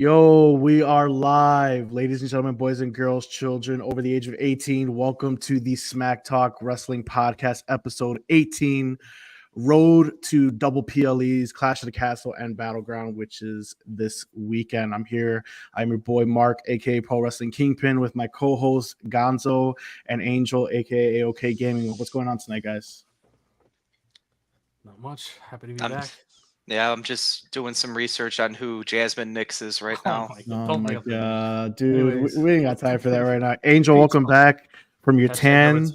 Yo, we are live, ladies and gentlemen, boys and girls, children over the age of 18. Welcome to the Smack Talk Wrestling Podcast, episode 18, Road to Double PLEs, Clash of the Castle, and Battleground, which is this weekend. I'm here. I'm your boy Marc, aka Pro Wrestling Kingpin, with my co-hosts Gonzo and Angel, aka AOK Gaming. What's going on tonight, guys? Not much. Happy to be back. Yeah, I'm just doing some research on who Jasmine Nix is right now. Oh my god, dude, we ain't got time for that right now. Angel, welcome back from your tan.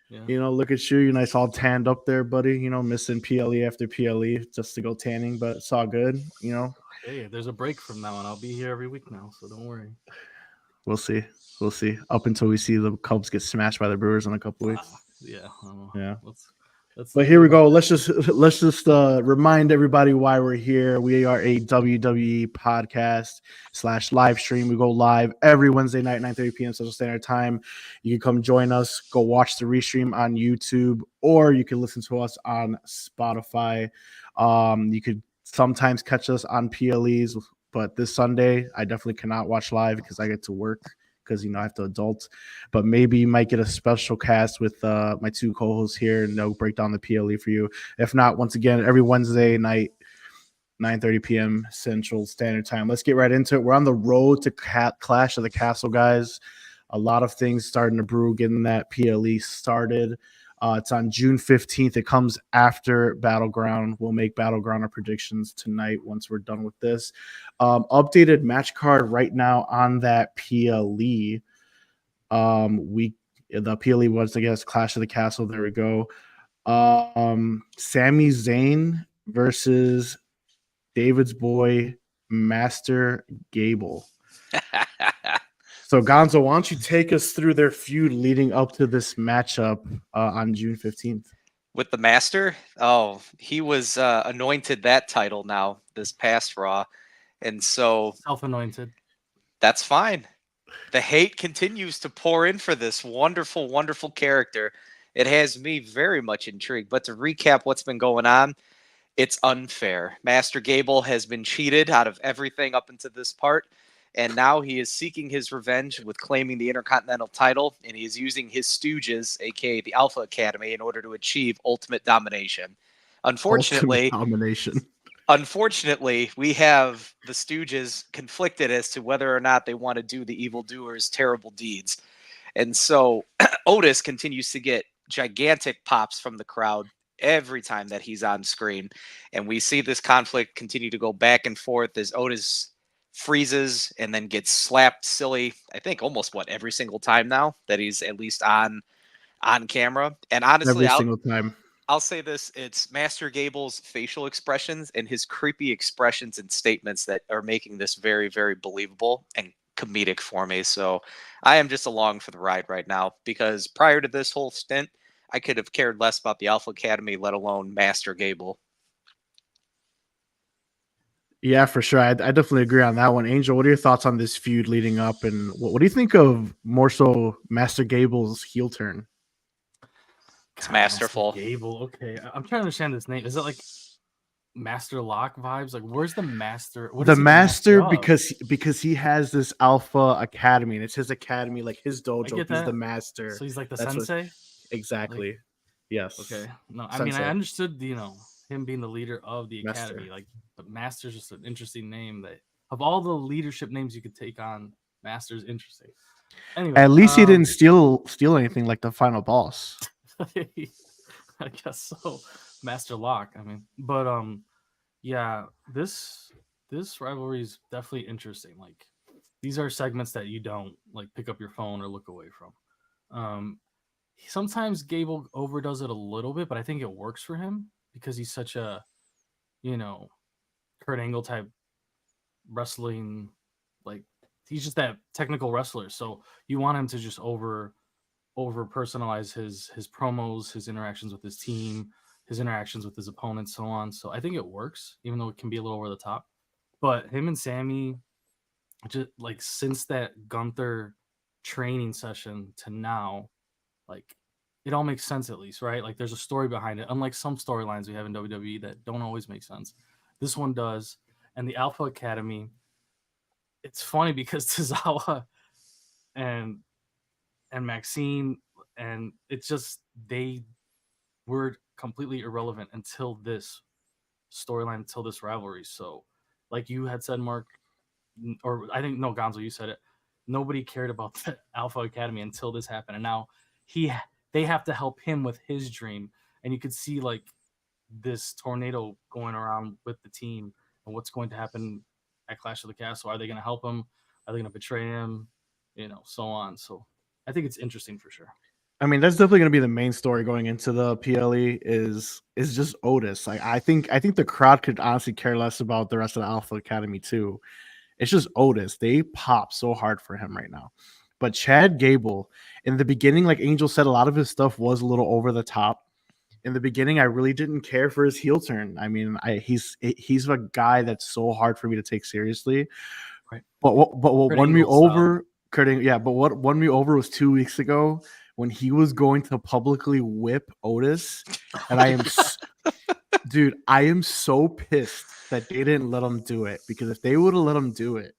Yeah. You know, look at you. You're nice, all tanned up there, buddy. You know, missing PLE after PLE just to go tanning, but it's all good. You know. Hey, there's a break from now on. I'll be here every week now, so don't worry. We'll see. We'll see. Up until we see the Cubs get smashed by the Brewers in a couple weeks. Yeah. Yeah. But here we go. Let's just remind everybody why we're here. We are a WWE podcast / live stream. We go live every Wednesday night, 9:30 p.m. Central Standard Time. You can come join us. Go watch the restream on YouTube, or you can listen to us on Spotify. You could sometimes catch us on PLEs, but this Sunday I definitely cannot watch live because I get to work. Because I have to adult, but maybe you might get a special cast with my two co-hosts here, and they'll break down the PLE for you. If not, once again, every Wednesday night, 9:30 p.m. Central Standard Time. Let's get right into it. We're on the road to Clash of the Castle, guys. A lot of things starting to brew, getting that PLE started. It's on June 15th. It comes after Battleground. We'll make Battleground our predictions tonight once we're done with this. Updated match card right now on that PLE. The PLE was, I guess, Clash of the Castle. There we go. Sami Zayn versus David's boy, Master Gable. So, Gonzo, why don't you take us through their feud leading up to this matchup on June 15th? With the Master? Oh, he was anointed that title now this past Raw. And so... Self-anointed. That's fine. The hate continues to pour in for this wonderful, wonderful character. It has me very much intrigued. But to recap what's been going on, it's unfair. Master Gable has been cheated out of everything up until this part. And now he is seeking his revenge with claiming the Intercontinental title, and he is using his stooges, aka the Alpha Academy, in order to achieve ultimate domination. Unfortunately, we have the stooges conflicted as to whether or not they want to do the evildoers' terrible deeds. And so Otis continues to get gigantic pops from the crowd every time that he's on screen. And we see this conflict continue to go back and forth as Otis freezes and then gets slapped silly, I think almost every single time now that he's at least on camera. And honestly, every single time. I'll say this, it's Master Gable's facial expressions and his creepy expressions and statements that are making this very, very believable and comedic for me. So I am just along for the ride right now, because prior to this whole stint, I could have cared less about the Alpha Academy, let alone Master Gable. Yeah, for sure. I definitely agree on that one. Angel, what are your thoughts on this feud leading up? And what do you think of more so Master Gable's heel turn? It's masterful. Master Gable, okay. I'm trying to understand this name. Is it like Master Lock vibes? Like, where's the Master? The Master, because he has this Alpha Academy, and it's his academy, like his dojo. He's the Master. So he's like the sensei? Exactly. Like, yes. Okay. No, I mean, I understood, him being the leader of the academy, but Master's just an interesting name. That of all the leadership names you could take on, Master's interesting. Anyway, at least he didn't steal anything like the final boss. I guess so. Master Lock. I mean, but yeah, this rivalry is definitely interesting. Like, these are segments that you don't pick up your phone or look away from. Sometimes Gable overdoes it a little bit, but I think it works for him because he's such a, Kurt Angle type wrestling, he's just that technical wrestler. So you want him to just over personalize his promos, his interactions with his team, his interactions with his opponents, so on. So I think it works, even though it can be a little over the top. But him and Sammy, just since that Gunther training session to now, it all makes sense at least, right? There's a story behind it. Unlike some storylines we have in WWE that don't always make sense, this one does. And the Alpha Academy, it's funny because Tozawa and Maxine, and it's just they were completely irrelevant until this storyline, until this rivalry. So, like you had said, Mark, or I think no, Gonzo, you said it. Nobody cared about the Alpha Academy until this happened, and now they have to help him with his dream. And you could see like this tornado going around with the team and what's going to happen at Clash of the Castle. Are they going to help him? Are they going to betray him? You know, so on. So I think it's interesting for sure. I mean, that's definitely going to be the main story going into the PLE is just Otis. Like I think the crowd could honestly care less about the rest of the Alpha Academy too. It's just Otis. They pop so hard for him right now. But Chad Gable, in the beginning, like Angel said, a lot of his stuff was a little over the top. In the beginning, I really didn't care for his heel turn. I mean, he's a guy that's so hard for me to take seriously. Right. But what won me over, but what won me over was 2 weeks ago when he was going to publicly whip Otis, and I am, dude, I am so pissed that they didn't let him do it, because if they would have let him do it,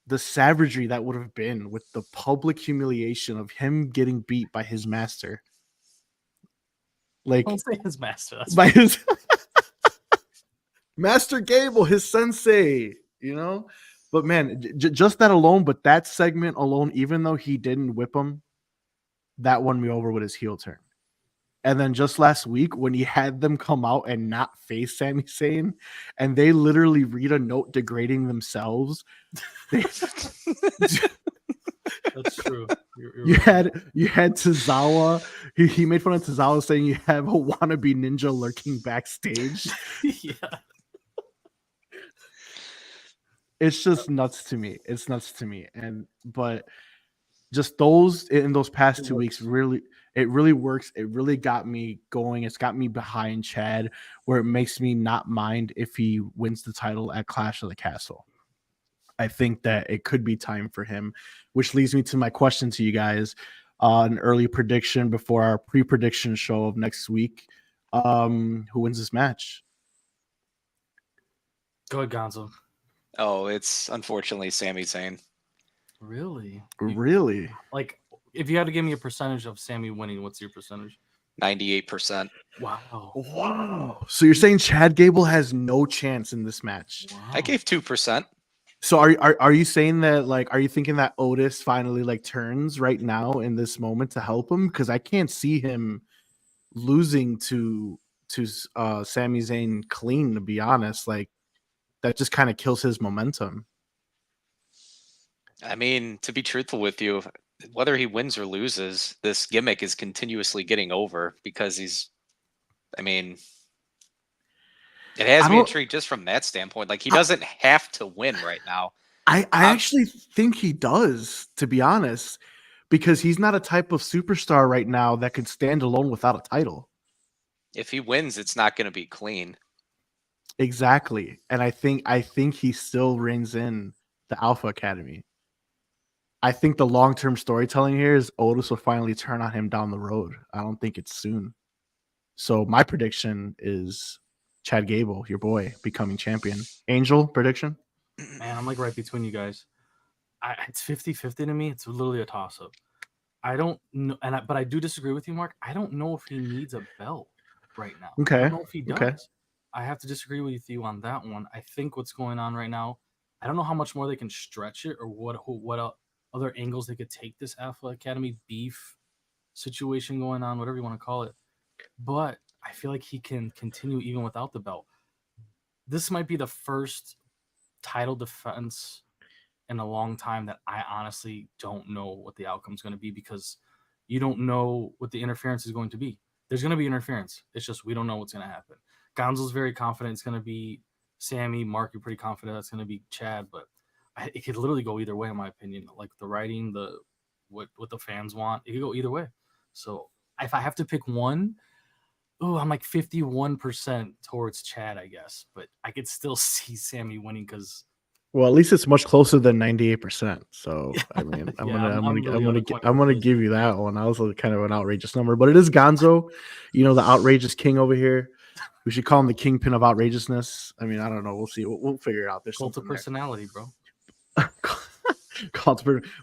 the savagery that would have been with the public humiliation of him getting beat by his master. Like, don't say his master. That's by his Master Gable, his sensei, you know? But man, just that alone, but that segment alone, even though he didn't whip him, that won me over with his heel turn. And then just last week, when he had them come out and not face Sami Zayn, and they literally read a note degrading themselves. That's true. You had Tozawa. He made fun of Tozawa, saying you have a wannabe ninja lurking backstage. Yeah. It's just nuts to me. It's nuts to me. But just those in those past 2 weeks really works. It really got me going. It's got me behind Chad, where it makes me not mind if he wins the title at Clash of the Castle. I think that it could be time for him, which leads me to my question to you guys. An early prediction before our pre-prediction show of next week. Who wins this match? Go ahead, Gonzo. Oh, it's unfortunately Sami Zayn. Really? Really? Like, if you had to give me a percentage of Sami winning, what's your percentage? 98%. Wow. So you're saying Chad Gable has no chance in this match? Wow. I gave 2%. So are you saying that, like, are you thinking that Otis finally like turns right now in this moment to help him? Because I can't see him losing to Sami Zayn clean, to be honest. Like, that just kind of kills his momentum. I mean, to be truthful with you, whether he wins or loses, this gimmick is continuously getting over because it has me intrigued just from that standpoint. Like, he doesn't have to win right now. I actually think he does, to be honest, because he's not a type of superstar right now that could stand alone without a title. If he wins, it's not going to be clean. Exactly. And I think he still reigns in the Alpha Academy. I think the long-term storytelling here is Otis will finally turn on him down the road. I don't think it's soon. So my prediction is Chad Gable, your boy, becoming champion. Angel, prediction? Man, I'm like right between you guys. It's 50-50 to me. It's literally a toss-up. I don't know, but I do disagree with you, Mark. I don't know if he needs a belt right now. Okay. I don't know if he does. Okay. I have to disagree with you on that one. I think what's going on right now, I don't know how much more they can stretch it, or what other angles they could take this Alpha Academy beef situation going on, whatever you want to call it. But I feel like he can continue even without the belt. This might be the first title defense in a long time that I honestly don't know what the outcome is going to be, because you don't know what the interference is going to be. There's going to be interference. It's just we don't know what's going to happen. Gonzo's very confident it's going to be Sami. Mark, you're pretty confident it's going to be Chad, but it could literally go either way, in my opinion. Like the writing, what the fans want, it could go either way. So if I have to pick one, I'm like 51% towards Chad, I guess, but I could still see Sami winning because. Well, at least it's much closer than 98%. So I mean, I'm gonna give you that one. That was kind of an outrageous number, but it is Gonzo, the outrageous king over here. We should call him the kingpin of outrageousness. I mean, I don't know. We'll see. We'll figure it out. There's cult of something there. personality, bro.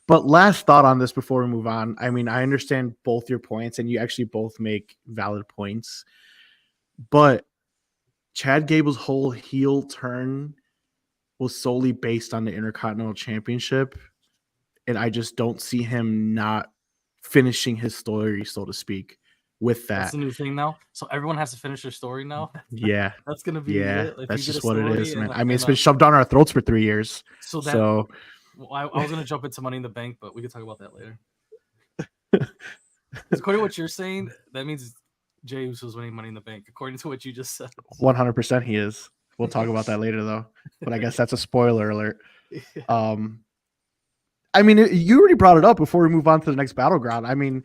But last thought on this before we move on. I mean, I understand both your points, and you actually both make valid points. But Chad Gable's whole heel turn was solely based on the Intercontinental Championship, and I just don't see him not finishing his story, so to speak, with That's that. the new thing now. So everyone has to finish their story now. Yeah, That's gonna be it. If that's you get just a what it story is, man. and- I mean, it's and been shoved down our throats for 3 years. so that So well, I was gonna jump into Money in the Bank, but we can talk about that later. According to what you're saying, that means Jey Uso's winning Money in the Bank. According to what you just said, 100% he is. We'll talk about that later, though. But I guess that's a spoiler alert. I mean, you already brought it up before we move on to the next Battleground. I mean,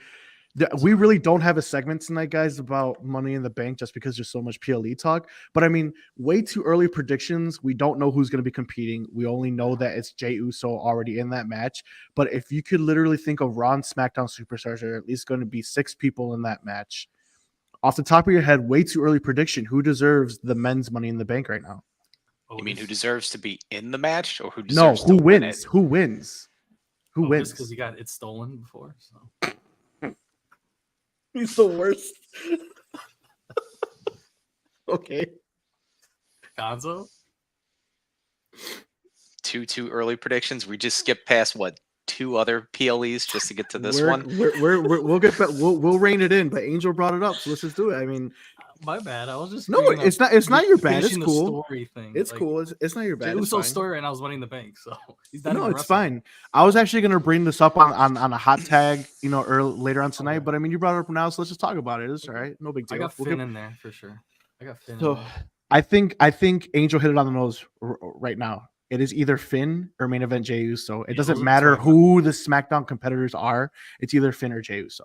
we really don't have a segment tonight, guys, about Money in the Bank just because there's so much PLE talk. But I mean, way too early predictions. We don't know who's going to be competing. We only know that it's Jey Uso already in that match. But if you could literally think of Raw and SmackDown superstars, there are at least going to be 6 people in that match. Off the top of your head, way too early prediction. Who deserves the men's Money in the Bank right now? You mean who deserves to be in the match, or who No, deserves who to win wins? it? Who wins? Who wins? Because he got it stolen before. So He's the worst. Okay. Gonzo. Two early predictions. We just skipped past what 2 other PLEs just to get to this one. We'll get back. We'll rein it in. But Angel brought it up, so let's just do it. I mean, My bad. I was just no, it's not. It's not your bad. It's finishing the cool. story thing. It's Like, cool. It's not your Jey bad. It's Uso's fine. story right now is Winning the Bank, so he's not No, even it's wrestling. fine. I was actually gonna bring this up on a hot tag, later on tonight. Okay. But I mean, you brought it up now, so let's just talk about it. It's all right. No big deal. I got We'll Finn get- in there for sure. I got Finn. So in there. I think Angel hit it on the nose right now. It is either Finn or main event Jey Uso. It Yeah, doesn't those are the matter two I who the SmackDown competitors are. It's either Finn or Jey Uso.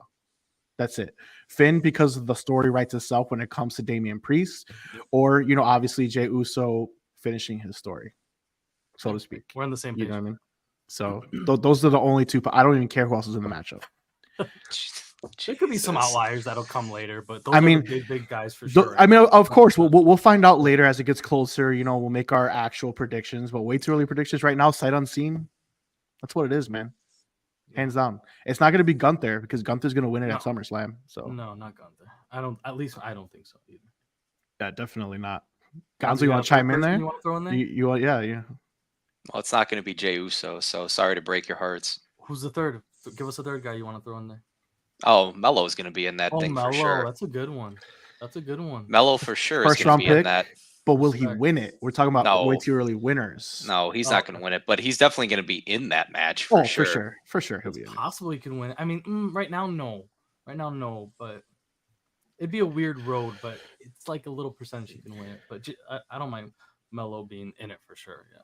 That's it. Finn, because the story writes itself when it comes to Damian Priest, or obviously Jey Uso finishing his story, so to speak. We're on the same You page. know what I mean? So those are the only 2. I don't even care who else is in the matchup. There could be some Jesus. outliers that'll come later, but those I are mean, the big guys for sure. I mean, of course, we'll find out later as it gets closer. We'll make our actual predictions, but way too early predictions right now, sight unseen. That's what it is, man. Hands down. It's not going to be Gunther because Gunther's going to win it at No. SummerSlam. So No, not Gunther. I don't think so either. yeah, definitely not. Gonzo, Gonzo, you got want a to chime third in person there? You want to throw in there? You want, yeah. Well, it's not going to be Jey Uso, so sorry to break your hearts. Who's the third? Give us a third guy you want to throw in there. Oh, Melo's going to be in that thing Mello, for sure. that's a good one. That's a good one. Melo for sure is First going round to be in pick? that. But will he Respect. win it? We're talking about No. way too early winners. No, he's Oh, not going to win it, but he's definitely going to be in that match for sure. For sure, he'll It's be in it. possible he can win. I mean, right now, no. Right now, no. But it'd be a weird road. But it's like a little percentage he can win it. But I don't mind Mello being in it for sure. Yeah.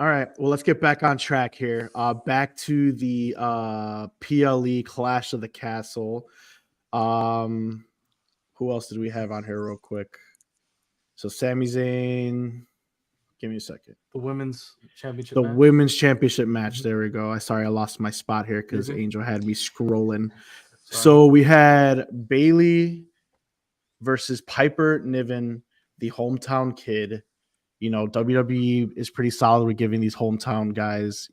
All right, well, let's get back on track here. Back to the PLE Clash of the Castle. Who else did we have on here real quick? So Sami Zayn. Give me a second. The women's championship. The match. women's championship match. There we go. I lost my spot here because Mhm. Angel had me scrolling. Sorry. So we had Bailey versus Piper Niven, the hometown kid. WWE is pretty solid with giving these hometown guys,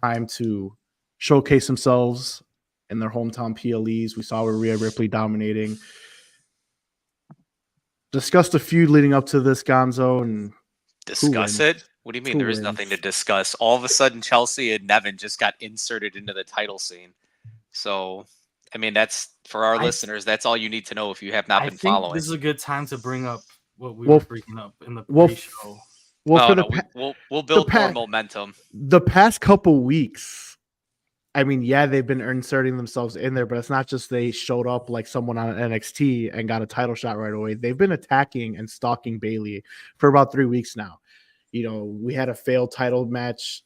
time to showcase themselves in their hometown PLEs. We saw Rhea Ripley dominating. Discussed a feud leading up to this, Gonzo, and Discuss wins? it? What do you mean? Who There is wins? nothing to discuss. All of a sudden, Chelsea and Nevin just got inserted into the title scene. So, I mean, that's for our listeners. That's all you need to know if you have not I been think following. this is a good time to bring up what we Well, were bringing up in the well, pre-show. well, No, for no, we'll build more pa- momentum. the past couple weeks, I mean, yeah, they've been inserting themselves in there, but it's not just they showed up like someone on NXT and got a title shot right away. They've been attacking and stalking Bailey for about 3 weeks now. We had a failed title match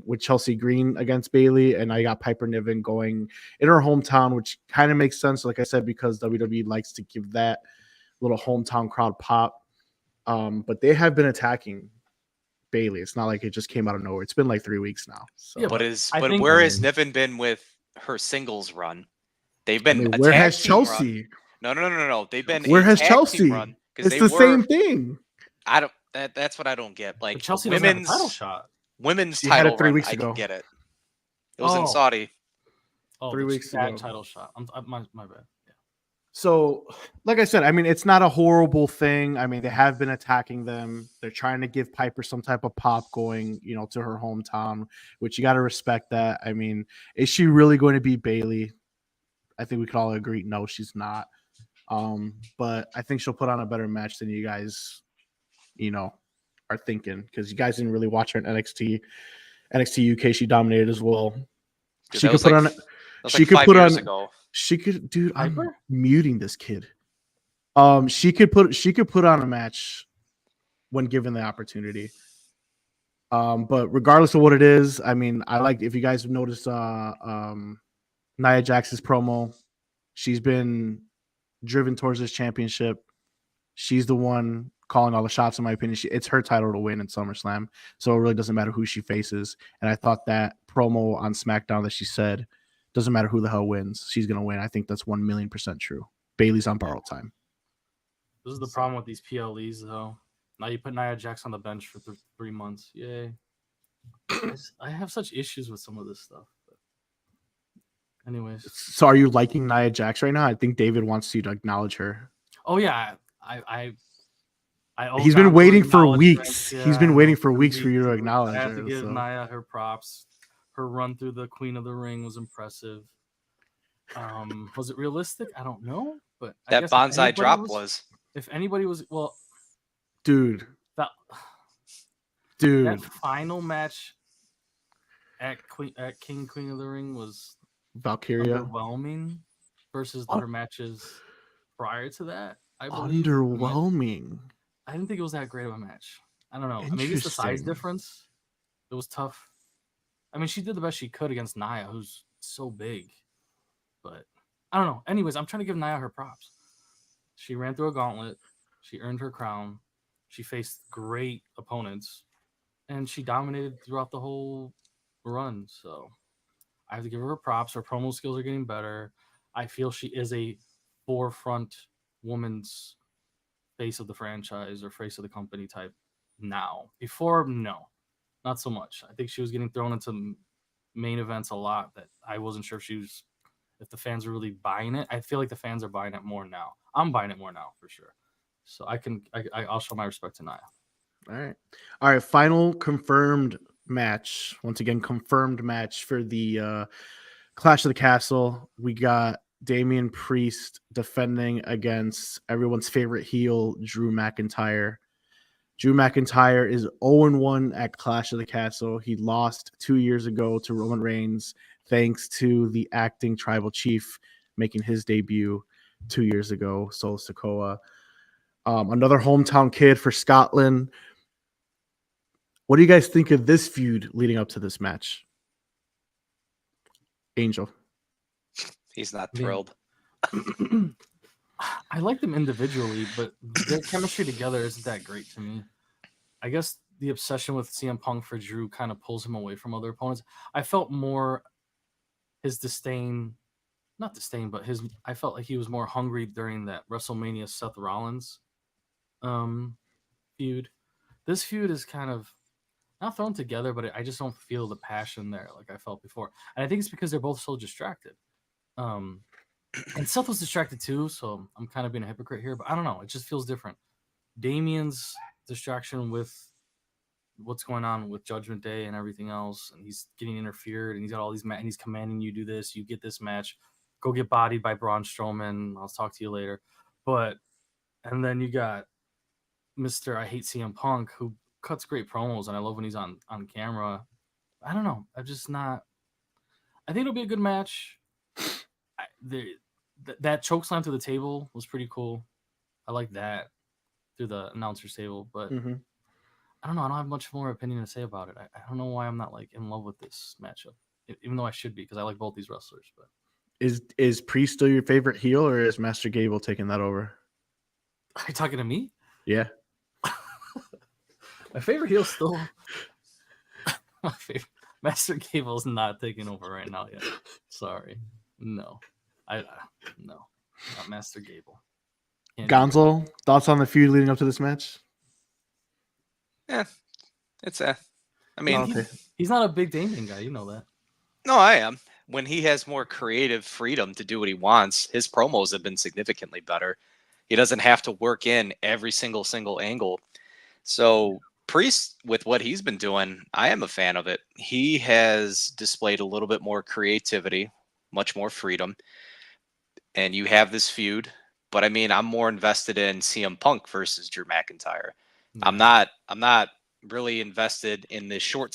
with Chelsea Green against Bailey, and I got Piper Niven going in her hometown, which kind of makes sense, like I said, because WWE likes to give that little hometown crowd pop. But they have been attacking Bailey. It's not like it just came out of nowhere. It's been like 3 weeks now. So. Yeah, But where has Niven been with her singles run? They've been. Where has Chelsea? Run. No. They've been. Where has tag Chelsea? team run, 'cause It's they the were, same thing. I don't. That's what I don't get. Like But Chelsea doesn't have a women's title shot. Women's She had title it 3 run, weeks I ago. can get it. It was in Oh. Saudi. Oh, 3 the weeks bad ago. title shot. My bad. Yeah. So, like I said, I mean, it's not a horrible thing. I mean, they have been attacking them. They're trying to give Piper some type of pop going, to her hometown, which you got to respect that. I mean, is she really going to beat Bailey? I think we could all agree, no, she's not. But I think she'll put on a better match than you guys, are thinking, because you guys didn't really watch her in NXT. NXT UK, she dominated as well. Dude, She that could was put like, on. that was She like could 5 put years on. ago. She could, dude. I'm Piper? muting this kid. She could put on a match when given the opportunity. But regardless of what it is, I mean, I like, if you guys have noticed Nia Jax's promo, she's been driven towards this championship. She's the one calling all the shots, in my opinion. It's her title to win in SummerSlam, so it really doesn't matter who she faces. And I thought that promo on SmackDown that she said, doesn't matter who the hell wins, she's gonna win. I think that's 1,000,000% true. Bailey's on borrowed time. This is the problem with these PLEs, though. Now you put Nia Jax on the bench for 3 months. Yay. I have such issues with some of this stuff. But anyways. So are you liking Nia Jax right now? I think David wants you to acknowledge her. Oh, yeah. I He's been waiting for acknowledgement. weeks. Yeah, He's been waiting for for weeks for you to weeks. acknowledge I have to her. give So. Nia her props. Her run through the Queen of the Ring was impressive. Was it realistic? I don't know, but I That guess bonsai drop was. If anybody was, well, dude, that dude, final match at King Queen of the Ring was Valkyria underwhelming versus her matches prior to that. I believe underwhelming. I didn't think it was that great of a match. I don't know. Maybe it's the size difference. It was tough. I mean, she did the best she could against Nia, who's so big. But I don't know. Anyways, I'm trying to give Nia her props. She ran through a gauntlet. She earned her crown. She faced great opponents. And she dominated throughout the whole run. So I have to give her props. Her promo skills are getting better. I feel she is a forefront woman's face of the franchise or face of the company type now. Before, no, not so much. I think she was getting thrown into main events a lot that I wasn't sure if the fans were really buying it. I feel like the fans are buying it more now. I'm buying it more now for sure. So I'll show my respect to Nia. All right. Final confirmed match. Once again, confirmed match for the Clash of the Castle. We got Damian Priest defending against everyone's favorite heel, Drew McIntyre. Drew McIntyre is 0-1 at Clash of the Castle. He lost 2 years ago to Roman Reigns, thanks to the acting tribal chief making his debut 2 years ago, Solo Sikoa. Another hometown kid for Scotland. What do you guys think of this feud leading up to this match? Angel. He's not thrilled. I like them individually, but their chemistry together isn't that great to me. I guess the obsession with CM Punk for Drew kind of pulls him away from other opponents. I felt more his disdain, not disdain, but I felt like he was more hungry during that WrestleMania Seth Rollins feud. This feud is kind of not thrown together, but I just don't feel the passion there like I felt before. And I think it's because they're both so distracted. And Seth was distracted too, so I'm kind of being a hypocrite here, but I don't know. It just feels different. Damien's distraction with what's going on with Judgment Day and everything else, and he's getting interfered, and he's got all these and he's commanding you do this, you get this match, go get bodied by Braun Strowman. I'll talk to you later. And then you got Mr. I Hate CM Punk, who cuts great promos, and I love when he's on camera. I don't know. I'm just not. I think it'll be a good match. That chokeslam through the table was pretty cool. I like that through the announcer's table, but I don't know. I don't have much more opinion to say about it. I don't know why I'm not like in love with this matchup, even though I should be because I like both these wrestlers. But is Priest still your favorite heel, or is Master Gable taking that over? Are you talking to me? Yeah. My favorite heel still. My favorite Master Gable's not taking over right now yet. Sorry, no. No, not Master Gable. Gonzo, thoughts on the feud leading up to this match? Yeah, it's I I mean, Okay. He's not a big Damien guy. You know that. no, I am. When he has more creative freedom to do what he wants, his promos have been significantly better. He doesn't have to work in every single angle. So Priest, with what he's been doing, I am a fan of it. He has displayed a little bit more creativity, much more freedom, and you have this feud. But I mean, I'm more invested in CM Punk versus Drew McIntyre. I'm Yeah. not really invested in this short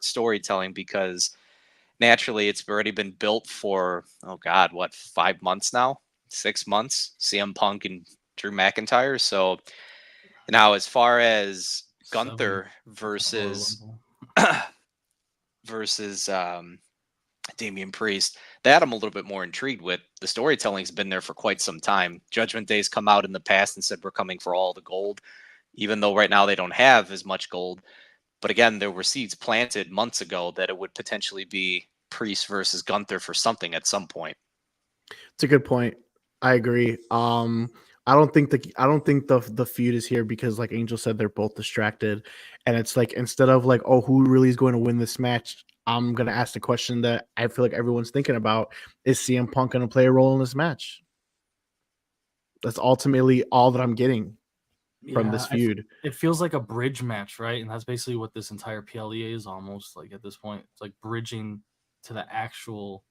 storytelling because naturally it's already been built for, oh God, what, 5 months now? 6 months? CM Punk and Drew McIntyre. So now as far as 7 Gunther Royal versus Rumble. versus Damian Priest, that I'm a little bit more intrigued with. The storytelling's been there for quite some time. Judgment Day's come out in the past and said we're coming for all the gold, even though right now they don't have as much gold. But again, there were seeds planted months ago that it would potentially be Priest versus Gunther for something at some point. It's a good point. I agree. I don't think the feud is here because, like Angel said, they're both distracted, and it's like instead of like, oh, who really is going to win this match, I'm gonna ask the question that I feel like everyone's thinking about: is CM Punk gonna play a role in this match? That's ultimately all that I'm getting from this feud. It feels like a bridge match, right? And that's basically what this entire PLE is almost like at this point. It's like bridging to the actual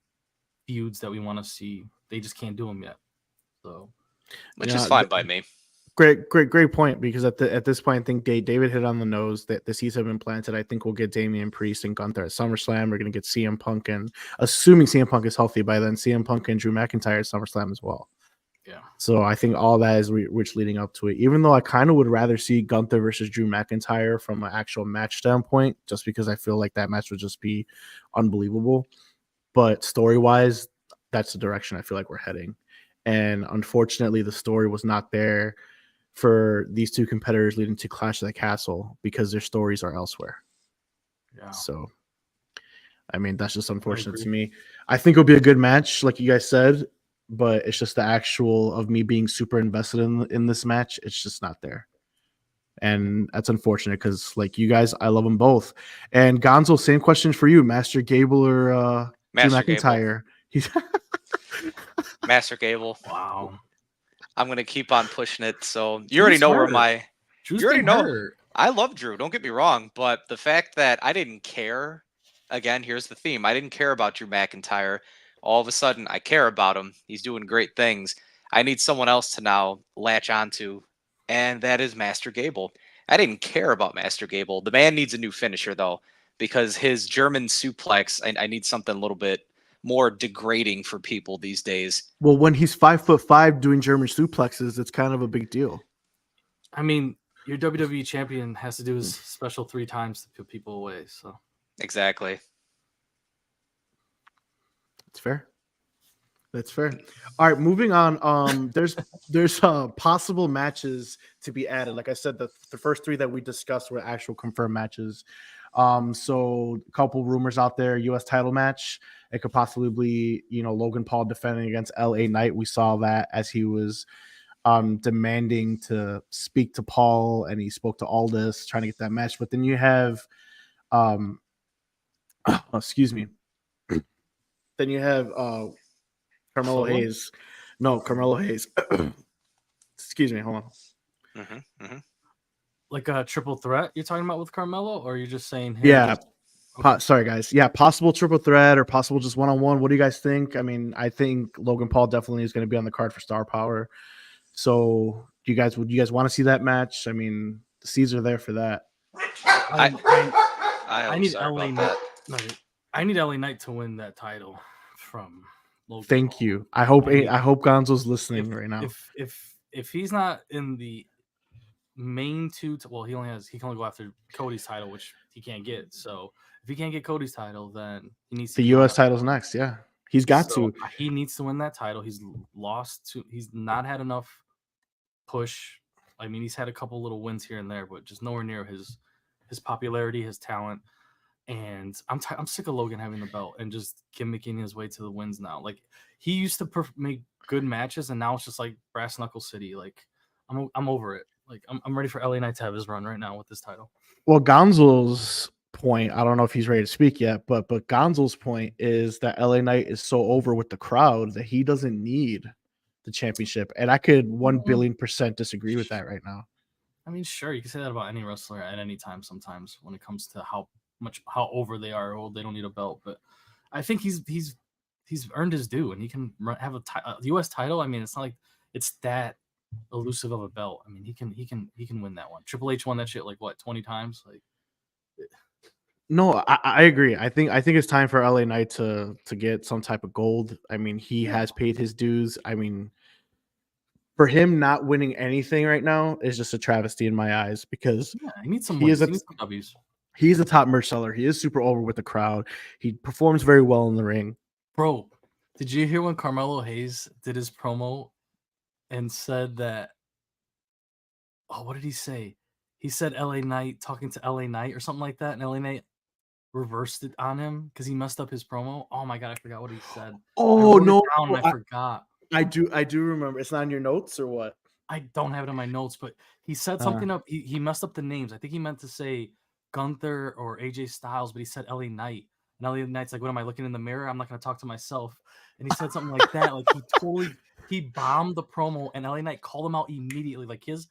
feuds that we want to see. They just can't do them yet. So, Which is fine by me. Great point. Because at this point, I think David hit on the nose that the seeds have been planted. I think we'll get Damian Priest and Gunther at SummerSlam. We're going to get CM Punk, and assuming CM Punk is healthy by then, CM Punk and Drew McIntyre at SummerSlam as well. yeah. So I think all that is which leading up to it. Even though I kind of would rather see Gunther versus Drew McIntyre from an actual match standpoint, just because I feel like that match would just be unbelievable. But story-wise, that's the direction I feel like we're heading. And unfortunately, the story was not there for these two competitors leading to Clash of the Castle because their stories are elsewhere. Yeah. So, I mean, that's just unfortunate to me. I think it'll be a good match, like you guys said, but it's just the actual of me being super invested in this match. It's just not there. And that's unfortunate because, like you guys, I love them both. And Gonzo, same question for you: Master Gable or Drew McIntyre? Master Gable. Wow. I'm gonna keep on pushing it. So you already know where my. Drew's You already been know. hurt. I love Drew. Don't get me wrong, but the fact that I didn't care. Again, here's the theme. I didn't care about Drew McIntyre. All of a sudden, I care about him. He's doing great things. I need someone else to now latch onto, and that is Master Gable. I didn't care about Master Gable. The man needs a new finisher, though, because his German suplex, I need something a little bit more degrading for people these days. Well, when he's 5'5" doing German suplexes, it's kind of a big deal. I mean, your WWE champion has to do his special 3 times to put people away. So Exactly. That's fair. That's fair. All right, moving on. There's possible matches to be added. Like I said, the first 3 that we discussed were actual confirmed matches. So a couple rumors out there: U.S. title match. It could possibly be, Logan Paul defending against L.A. Knight. We saw that as he was demanding to speak to Paul, and he spoke to Aldis, trying to get that match. But then you have, excuse me. Then you have Carmelo Hayes. No, Carmelo Hayes. Excuse me. Hold on. like a triple threat you're talking about with Carmelo, or you're just saying him? Yeah. Sorry, guys. Yeah, possible triple threat or possible just one-on-one. What do you guys think? I mean, I think Logan Paul definitely is going to be on the card for Star Power. So, would you guys want to see that match? I mean, the seeds are there for that. I need LA Knight. I need LA Knight to win that title from Logan Thank Paul. you. I hope Gonzo's listening right now. If he's not in the main 2, well, he can only go after Cody's title, which he can't get. So if he can't get Cody's title, then he needs to. The U.S. title's next. Yeah, he's got to. He needs to win that title. He's not had enough push. I mean, he's had a couple little wins here and there, but just nowhere near his popularity, his talent. And I'm sick of Logan having the belt and just gimmicking his way to the wins now. Like, he used to make good matches, and now it's just like brass knuckle city. Like, I'm over it. Like, I'm ready for LA Knight to have his run right now with this title. Well, Gonzo's point, I don't know if he's ready to speak yet, but Gonzo's point is that LA Knight is so over with the crowd that he doesn't need the championship, and I could 1,000,000,000% disagree with that right now. I mean, sure, you can say that about any wrestler at any time. Sometimes when it comes to how over they are, they don't need a belt. But I think he's earned his due, and he can have a U.S. title. I mean, it's not like it's that elusive of a belt. I mean, he can win that one. Triple H won that shit like what 20 times. Like, No, I agree. I think it's time for LA Knight to get some type of gold. I mean, he has paid his dues. I mean, for him not winning anything right now is just a travesty in my eyes because he needs some he wins. is He needs some W's. He's a top merch seller. He is super over with the crowd. He performs very well in the ring. Bro, did you hear when Carmelo Hayes did his promo and said that? Oh, what did he say? He said LA Knight talking to LA Knight or something like that, and LA Knight reversed it on him because he messed up his promo. Oh my god, I forgot what he said. Oh no, and I forgot. I do remember. It's not in your notes or what? I don't have it in my notes, but he said something up. He messed up the names. I think he meant to say Gunther or AJ Styles, but he said LA Knight. And LA Knight's like, what am I looking in the mirror? I'm not gonna talk to myself. And he said something like that. Like he bombed the promo, and LA Knight called him out immediately. Like his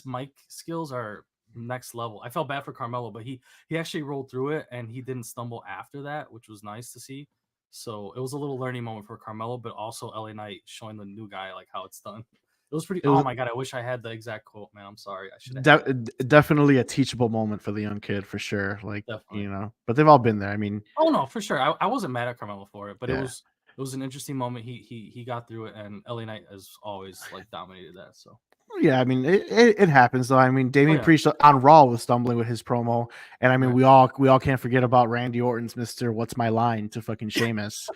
mic skills are next level. I felt bad for Carmelo, but he actually rolled through it and he didn't stumble after that, which was nice to see. So it was a little learning moment for Carmelo, but also LA Knight showing the new guy like how it's done. It was pretty. Oh my god! I wish I had the exact quote, man. I'm sorry. I should have. Definitely a teachable moment for the young kid, for sure. Like Definitely. but they've all been there. I mean, oh no, for sure. I wasn't mad at Carmelo for it, but it was an interesting moment. He got through it, and LA Knight has always like dominated that. So yeah, I mean it happens though. I mean, Damian Priest on Raw was stumbling with his promo, and I mean we all can't forget about Randy Orton's Mr. What's My Line to fucking Sheamus.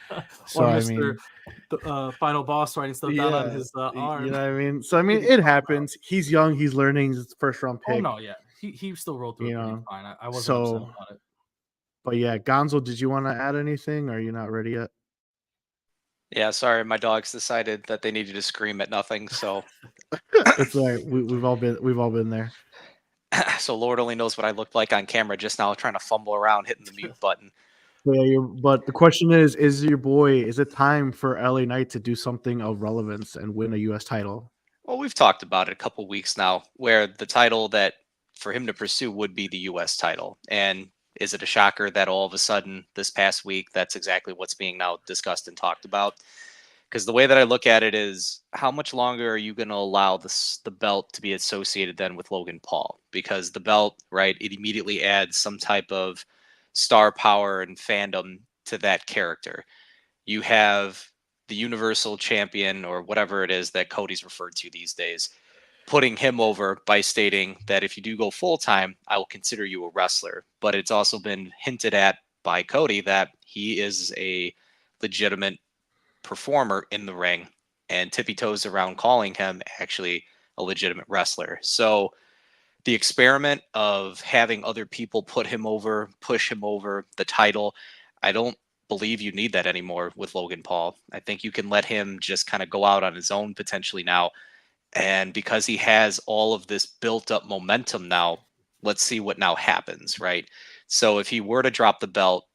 So I mean, the final boss writing stuff down on his arm. You know what I mean? So I mean it happens. He's young. He's learning. He's the first round pick. Oh no, yeah, he still rolled through it pretty fine. I wasn't upset about it. But yeah, Gonzo, did you want to add anything? Or are you not ready yet? Yeah, sorry, my dogs decided that they needed to scream at nothing, so it's all right. We've all been there. So Lord only knows what I looked like on camera just now, trying to fumble around hitting the mute button. Yeah, but the question is it time for LA Knight to do something of relevance and win a U.S. title? Well, we've talked about it a couple weeks now, where the title that for him to pursue would be the U.S. title. And is it a shocker that all of a sudden this past week, that's exactly what's being now discussed and talked about? Because the way that I look at it is, how much longer are you going to allow the belt to be associated then with Logan Paul? Because the belt, right, it immediately adds some type of star power and fandom to that character. You have the Universal Champion, or whatever it is that Cody's referred to these days, putting him over by stating that if you do go full time, I will consider you a wrestler. But it's also been hinted at by Cody that he is a legitimate performer in the ring, and tippy toes around calling him actually a legitimate wrestler. So the experiment of having other people put him over, push him over the title, I don't believe you need that anymore with Logan Paul. I think you can let him just kind of go out on his own potentially now. And because he has all of this built up momentum now, let's see what now happens, right? So if he were to drop the belt,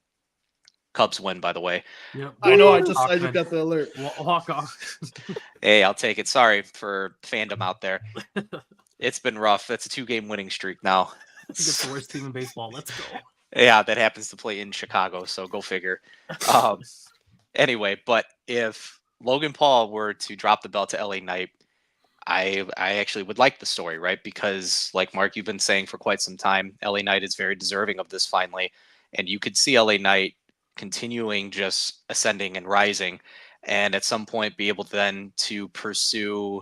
Cubs win, by the way. Yep. I know. I just got the alert. Walk off. Hey, I'll take it. Sorry for fandom out there. It's been rough. That's a 2-game winning streak now. I think it's the worst team in baseball. Let's go. Yeah, that happens to play in Chicago, so go figure. Anyway, but if Logan Paul were to drop the belt to LA Knight, I actually would like the story, right? Because like Mark, you've been saying for quite some time, LA Knight is very deserving of this finally. And you could see LA Knight continuing just ascending and rising, and at some point be able then to pursue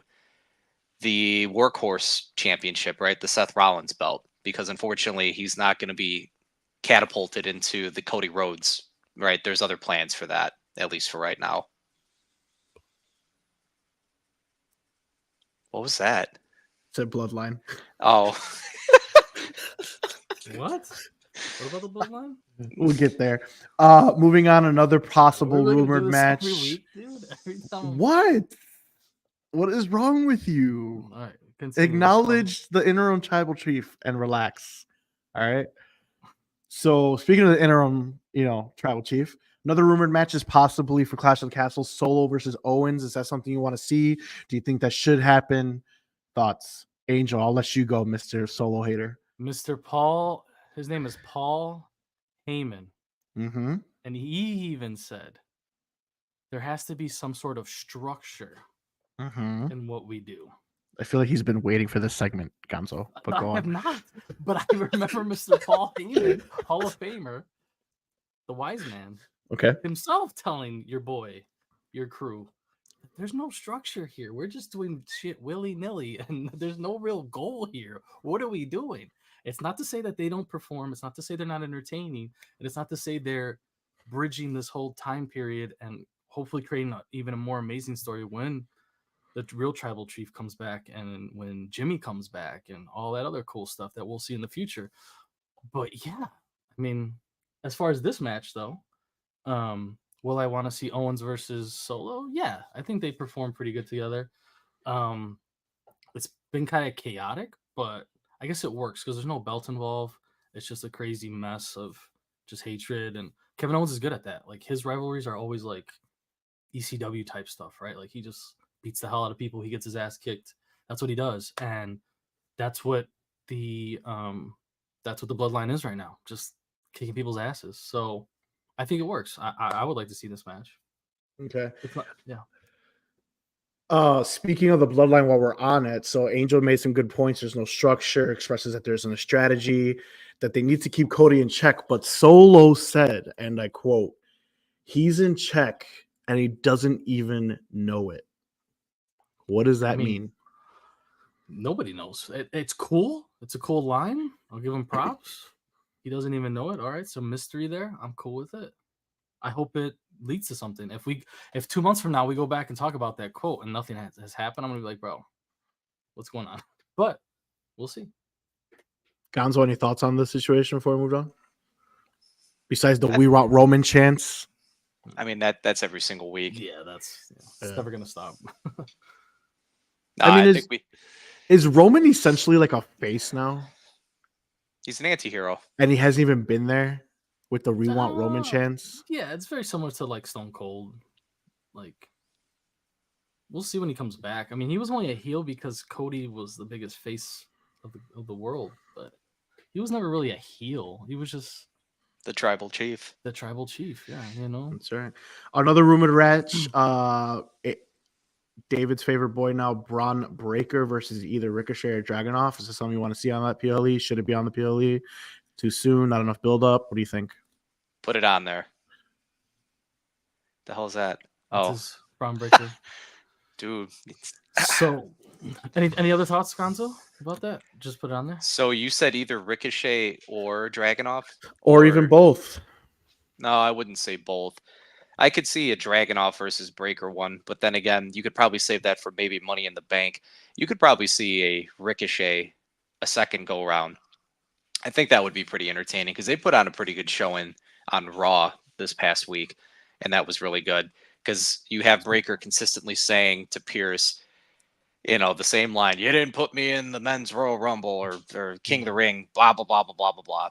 the Workhorse Championship, right? The Seth Rollins belt, because unfortunately he's not going to be catapulted into the Cody Rhodes, right? There's other plans for that, at least for right now. What was that? It's a bloodline. Oh. What? What about the bloodline? We'll get there. Moving on, another possible rumored match. Every week, dude. What? What is wrong with you? All right, continue. Acknowledge the interim tribal chief and relax. All right. So speaking of the interim, tribal chief, another rumored match is possibly for Clash of the Castle, Solo versus Owens. Is that something you want to see? Do you think that should happen? Thoughts? Angel, I'll let you go, Mr. Solo hater. Mr. Paul, his name is Paul Heyman. Mm-hmm. And he even said there has to be some sort of structure in what we do. I feel like he's been waiting for this segment, Gonzo. But go I have on. not. But I remember Mr. Paul Heyman, Hall of Famer, the wise man, Okay. himself telling your boy, your crew, there's no structure here. We're just doing shit willy-nilly, and there's no real goal here. What are we doing? It's not to say that they don't perform. It's not to say they're not entertaining. And it's not to say they're bridging this whole time period and hopefully creating even a more amazing story when the real tribal chief comes back and when Jimmy comes back and all that other cool stuff that we'll see in the future. But yeah, I mean, as far as this match though, will I want to see Owens versus Solo? Yeah, I think they perform pretty good together. It's been kind of chaotic, but I guess it works because there's no belt involved. It's just a crazy mess of just hatred, and Kevin Owens is good at that. Like his rivalries are always like ECW type stuff, right? Like he just beats the hell out of people. He gets his ass kicked. That's what he does, and that's what the bloodline is right now, just kicking people's asses. So I think it works. I would like to see this match. Okay. Yeah. Speaking of the bloodline while we're on it, so Angel made some good points. There's no structure, expresses that there's no strategy, that they need to keep Cody in check. But Solo said, and I quote, he's in check and he doesn't even know it. What does that mean? Nobody knows. It's cool. It's a cool line. I'll give him props. He doesn't even know it. All right, some mystery there. I'm cool with it. I hope it leads to something. If 2 months from now we go back and talk about that quote and nothing has happened, I'm gonna be like, bro, what's going on? But we'll see. Gonzo, any thoughts on this situation before we move on? Besides the "We Want Roman" chants. I mean that's every single week. Yeah, it's never gonna stop. I think is Roman essentially like a face now? He's an anti-hero. And he hasn't even been there with the "We Want Roman" chants. Yeah, it's very similar to like Stone Cold. Like, we'll see when he comes back. I mean, he was only a heel because Cody was the biggest face of the world, but he was never really a heel. He was just the tribal chief. The tribal chief, yeah, That's right. Another rumored match. David's favorite boy now, Braun Breaker versus either Ricochet or Dragunov. Is this something you want to see on that PLE? Should it be on the PLE? Too soon? Not enough build up? What do you think? Put it on there. The hell's that? Braun Breaker. Dude. So, any other thoughts, Gonzo, about that? Just put it on there. So you said either Ricochet or Dragunov? Or even both. No, I wouldn't say both. I could see a Dragunov versus Breaker one, but then again, you could probably save that for maybe Money in the Bank. You could probably see a Ricochet a second go round. I think that would be pretty entertaining because they put on a pretty good showing on Raw this past week, and that was really good because you have Breaker consistently saying to Pierce, the same line, you didn't put me in the men's Royal Rumble or King of the Ring, blah, blah, blah, blah, blah, blah, blah.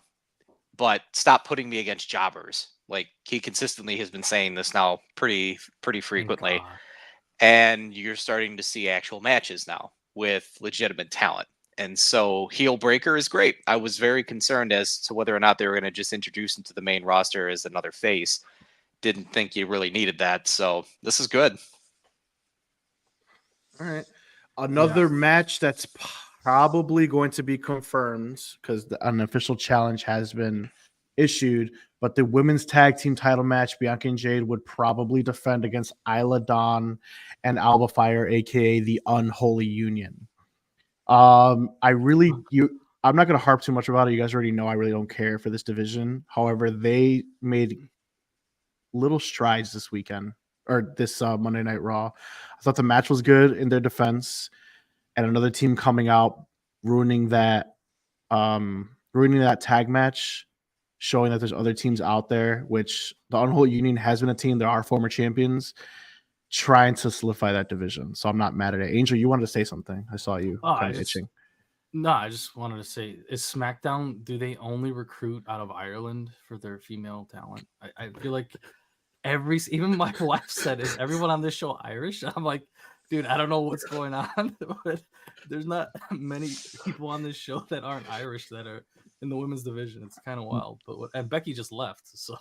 But stop putting me against jobbers. Like, he consistently has been saying this now pretty frequently. And you're starting to see actual matches now with legitimate talent. And so heel Breaker is great. I was very concerned as to whether or not they were going to just introduce him to the main roster as another face. Didn't think you really needed that. So this is good. All right. Another match that's probably going to be confirmed because an official challenge has been issued, but the women's tag team title match, Bianca and Jade would probably defend against Isla Dawn and Alba Fire, aka the Unholy Union. I'm not going to harp too much about it. You guys already know I really don't care for this division. However, they made little strides this weekend or this Monday Night Raw. I thought the match was good in their defense, and another team coming out ruining that tag match, showing that there's other teams out there, which the Unholy Union has been a team. There are former champions trying to solidify that division. So I'm not mad at it. Angel, you wanted to say something. I saw you kind of itching. No, I just wanted to say, is SmackDown, do they only recruit out of Ireland for their female talent? I feel like even my wife said, is everyone on this show Irish? I'm like, dude, I don't know what's going on, but there's not many people on this show that aren't Irish that are in the women's division. It's kind of wild. And Becky just left, so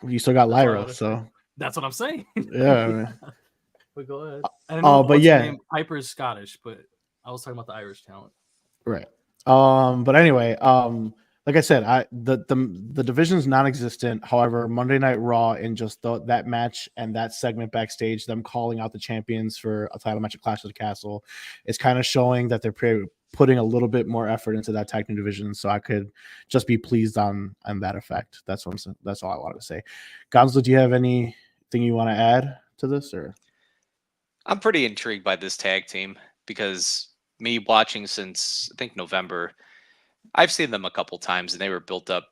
You still got that's all I Lyra, wanna say. so That's what I'm saying. yeah. Man. But go ahead. I don't know. Oh, but what's her yeah. name? Piper is Scottish, but I was talking about the Irish talent. Right. But anyway, like I said, the division is non-existent. However, Monday Night Raw and just that match and that segment backstage, them calling out the champions for a title match at Clash of the Castle, is kind of showing that they're putting a little bit more effort into that tag team division. So I could just be pleased on that effect. That's what I'm saying. That's all I wanted to say. Gonzo, do you have anything you want to add to this, or? I'm pretty intrigued by this tag team because me watching since I think November, I've seen them a couple times and they were built up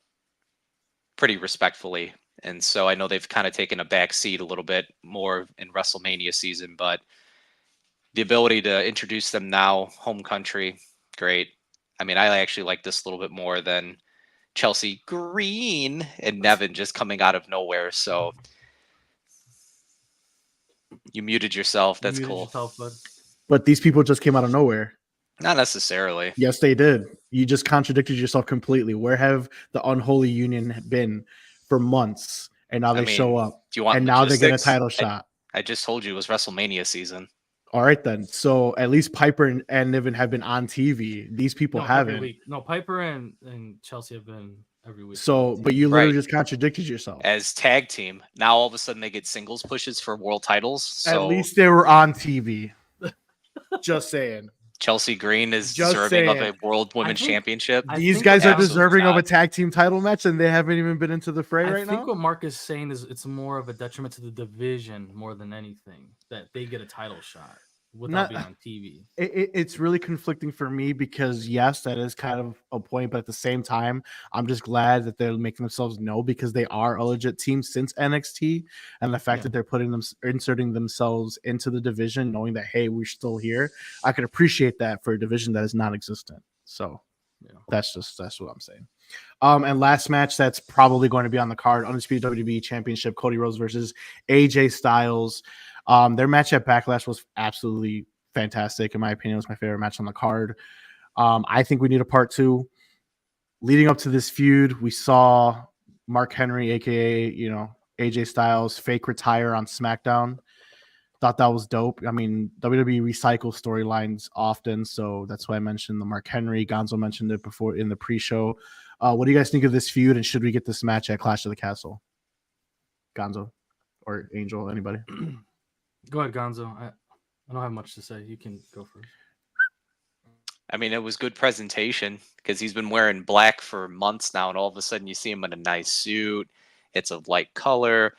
pretty respectfully. And so I know they've kind of taken a back seat a little bit more in WrestleMania season, but the ability to introduce them now, home country, great. I mean, I actually like this a little bit more than Chelsea Green and Nevin just coming out of nowhere. So you muted yourself. That's cool. Yourself, bud. But these people just came out of nowhere. Not necessarily. Yes, they did. You just contradicted yourself completely. Where have the unholy union been for months? And now they show up. Do you want and now they get a logistics? title shot. I just told you it was WrestleMania season. All right, then. So at least Piper and Niven have been on TV. These people haven't. Every week. No, Piper and Chelsea have been every week. So, but you literally just contradicted yourself. As tag team, now all of a sudden they get singles pushes for world titles. So at least they were on TV. Just saying. Chelsea Green is deserving of a World Women's Championship. These guys are deserving of a tag team title match, and they haven't even been into the fray right now. I think what Mark is saying is it's more of a detriment to the division more than anything that they get a title shot without being on TV. It's really conflicting for me because yes, that is kind of a point, but at the same time, I'm just glad that they're making themselves know because they are a legit team since NXT, and the fact that they're inserting themselves into the division, knowing that hey, we're still here. I could appreciate that for a division that is non-existent. So that's what I'm saying. And last match that's probably going to be on the card: Undisputed WWE Championship, Cody Rhodes versus AJ Styles. Their match at Backlash was absolutely fantastic. In my opinion, it was my favorite match on the card. I think we need a part 2. Leading up to this feud, we saw Mark Henry, aka AJ Styles, fake retire on SmackDown. Thought that was dope. I mean, WWE recycles storylines often, so that's why I mentioned the Mark Henry. Gonzo mentioned it before in the pre-show. What do you guys think of this feud, and should we get this match at Clash of the Castle? Gonzo or Angel, anybody? Go ahead, Gonzo. I don't have much to say. You can go first. I mean, it was good presentation because he's been wearing black for months now, and all of a sudden you see him in a nice suit. It's a light color,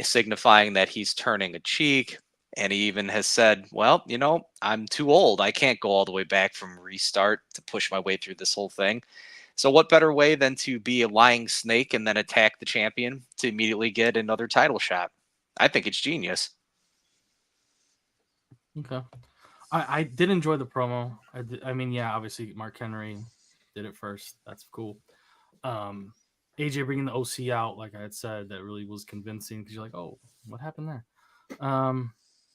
signifying that he's turning a cheek. And he even has said, well, I'm too old. I can't go all the way back from restart to push my way through this whole thing. So what better way than to be a lying snake and then attack the champion to immediately get another title shot? I think it's genius. Okay. I did enjoy the promo. I mean, obviously Mark Henry did it first. That's cool. AJ bringing the OC out, like I had said, that really was convincing because you're like, oh, what happened there?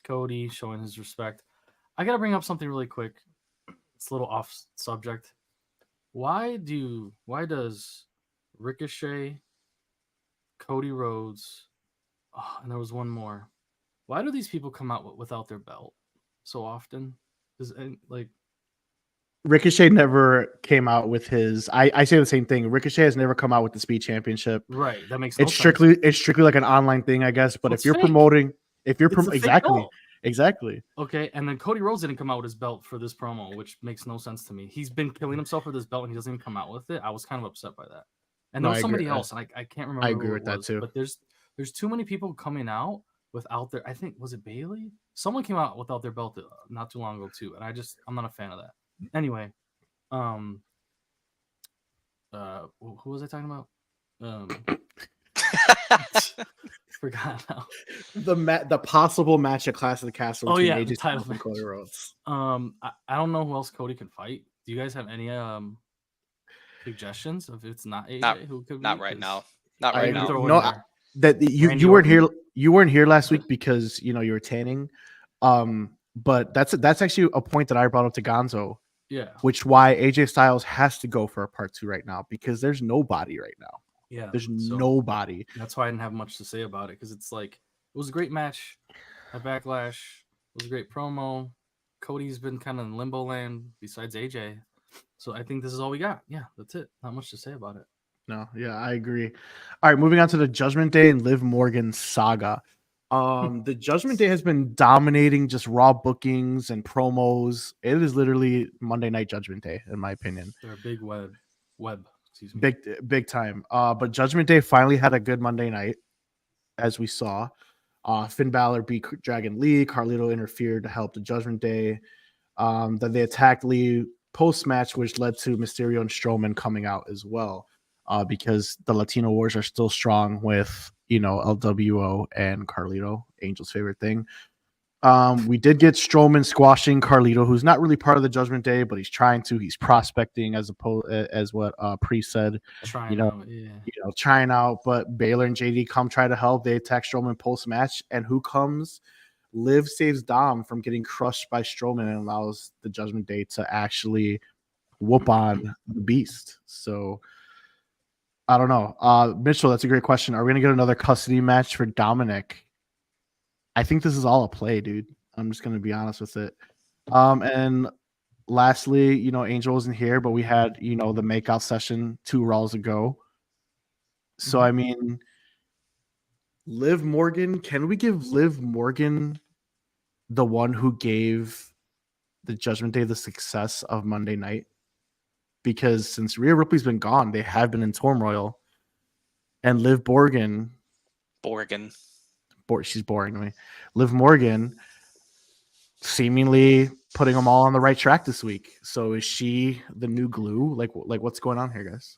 Cody showing his respect. I got to bring up something really quick. It's a little off subject. Why does Ricochet, Cody Rhodes, and there was one more. Why do these people come out without their belt so often? Ricochet never came out with his. I say the same thing. Ricochet has never come out with the Speed Championship. Right. That makes no sense. It's strictly like an online thing, I guess. But if you're promoting, exactly. Okay, and then Cody Rhodes didn't come out with his belt for this promo, which makes no sense to me. He's been killing himself for this belt, and he doesn't even come out with it. I was kind of upset by that. And there was somebody else, and I can't remember. I agree with that too. But there's too many people coming out without their. I think was it Bailey? Someone came out without their belt not too long ago too, and I'm not a fan of that. Anyway, who was I talking about? Forgot now. The possible match at Clash of the Castle between AJ Styles and Cody Rhodes. I don't know who else Cody can fight. Do you guys have any suggestions of if it's not AJ Not- who could be? Not right 'Cause now. Not I right even now. agree. throw in No, there that you Randy you weren't Orton? here. You weren't here last week because you were tanning. But that's actually a point that I brought up to Gonzo, Yeah, which why AJ Styles has to go for a part 2 right now because there's nobody right now. yeah. There's So nobody. that's why I didn't have much to say about it because it's like it was a great match at Backlash. It was a great promo. Cody's been kind of in limbo land besides AJ. So I think this is all we got. Yeah, that's it. Not much to say about it. No, yeah, I agree. All right, moving on to the Judgment Day and Liv Morgan saga. The Judgment Day has been dominating just raw bookings and promos. It is literally Monday Night Judgment Day, in my opinion. They're a big web. Excuse me. Big time. But Judgment Day finally had a good Monday night, as we saw. Finn Balor beat Dragon Lee. Carlito interfered to help the Judgment Day. Then they attacked Lee post-match, which led to Mysterio and Strowman coming out as well. Because the Latino Wars are still strong with, LWO and Carlito, Angel's favorite thing. We did get Strowman squashing Carlito, who's not really part of the Judgment Day, but he's trying to. He's prospecting as what Priest said. Trying out, yeah. Trying out. But Baylor and JD come try to help. They attack Strowman post-match, and who comes? Liv saves Dom from getting crushed by Strowman and allows the Judgment Day to actually whoop on the Beast. So I don't know. Mitchell, that's a great question. Are we going to get another custody match for Dominic? I think this is all a play, dude. I'm just going to be honest with it. And lastly, Angel wasn't here, but we had, the makeout session 2 Raws ago. So, I mean, Liv Morgan, can we give Liv Morgan the one who gave the Judgment Day the success of Monday night? Because since Rhea Ripley's been gone, they have been in turmoil. And Liv Morgan, she's boring to me. Liv Morgan seemingly putting them all on the right track this week. So is she the new glue? Like what's going on here, guys?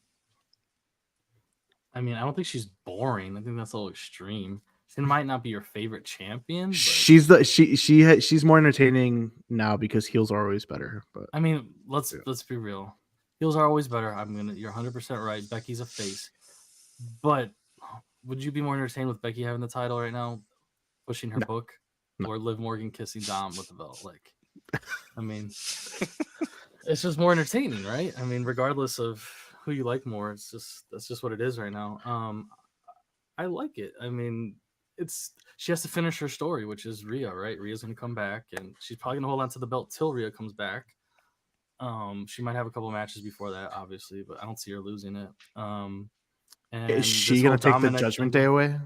I mean, I don't think she's boring. I think that's a little extreme. She might not be your favorite champion. But she's more entertaining now because heels are always better. But I mean, let's be real. Heels are always better. You're 100% right. Becky's a face. But would you be more entertained with Becky having the title right now, pushing her book, or Liv Morgan kissing Dom with the belt? Like, I mean, it's just more entertaining, right? I mean, regardless of who you like more, that's just what it is right now. I like it. I mean, she has to finish her story, which is Rhea, right? Rhea's gonna come back, and she's probably gonna hold on to the belt till Rhea comes back. She might have a couple matches before that, obviously, but I don't see her losing it. And is she gonna take the Judgment Day away?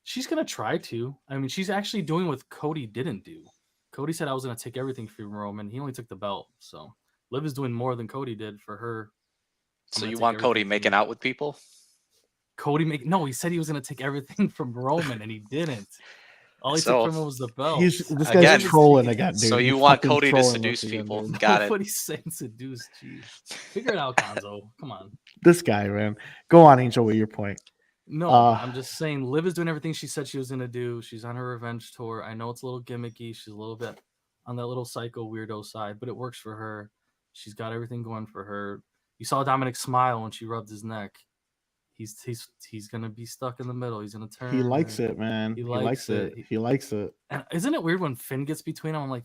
She's gonna try to. I mean, she's actually doing what Cody didn't do. Cody said I was gonna take everything from Roman. He only took the belt. So Liv is doing more than Cody did for her. So you want Cody making out with people? He said he was gonna take everything from Roman, and he didn't. All he took from him was the belt. This guy's trolling again, dude. So you want Cody to seduce people? Got it. Nobody's saying seduce. Jeez, figure it out, Gonzo. Come on. This guy, man. Go on, Angel, with your point. No, I'm just saying Liv is doing everything she said she was gonna do. She's on her revenge tour. I know it's a little gimmicky. She's a little bit on that little psycho weirdo side, but it works for her. She's got everything going for her. You saw Dominic smile when she rubbed his neck. He's gonna be stuck in the middle. He's gonna turn. He likes it, man. He likes it. He likes it. And isn't it weird when Finn gets between them? I'm like,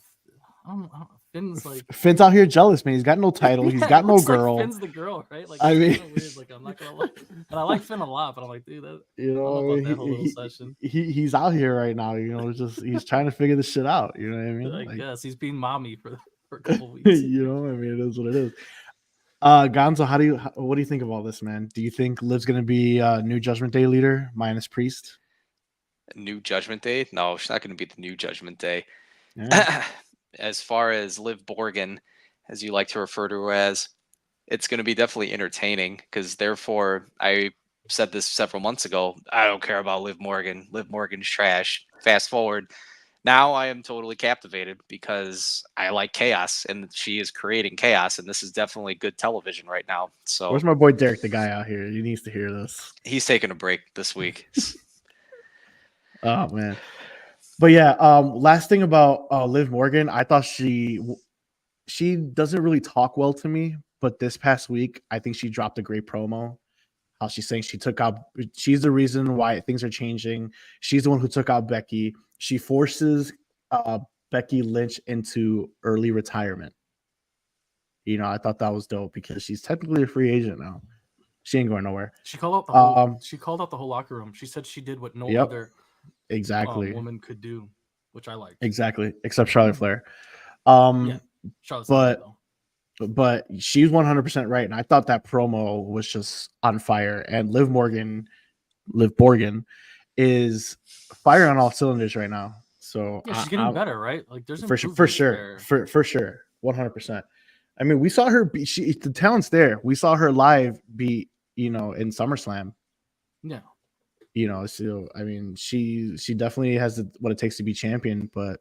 Finn's out here jealous, man. He's got no title. He's got no girl. Like Finn's the girl, right? Like, I mean, weird. Like, I'm not gonna lie. And I like Finn a lot, but I'm like, dude, that he's out here right now. He's trying to figure this shit out. You know what I mean? I guess he's being mommy for a couple weeks. It is what it is. Gonzo, what do you think of all this, man? Do you think Liv's gonna be new Judgment Day leader minus Priest? New Judgment Day? No, she's not gonna be the new Judgment Day. Yeah. As far as Liv Morgan, as you like to refer to her as, it's going to be definitely entertaining because therefore I said this several months ago. I don't care about Liv Morgan. Liv Morgan's trash. Fast forward. Now I am totally captivated because I like chaos and she is creating chaos. And this is definitely good television right now. So where's my boy Derek, the guy out here? He needs to hear this. He's taking a break this week. Oh, man. But yeah, last thing about Liv Morgan, I thought she she doesn't really talk well to me, but this past week, I think she dropped a great promo. How she's saying she's the reason why things are changing. She's the one who took out Becky. She forces Becky Lynch into early retirement. I thought that was dope because she's technically a free agent now. She ain't going nowhere. She called out the whole. She called out the whole locker room. She said she did what no other woman could do, which I liked. Exactly, except Charlotte Flair. Charlotte's but she's 100% right, and I thought that promo was just on fire. And Liv Morgan is firing on all cylinders right now. So yeah, she's getting better, right? Like there's for sure, 100%. I mean, we saw her the talent's there. We saw her live beat, in SummerSlam. Yeah. So I mean, she definitely has what it takes to be champion, but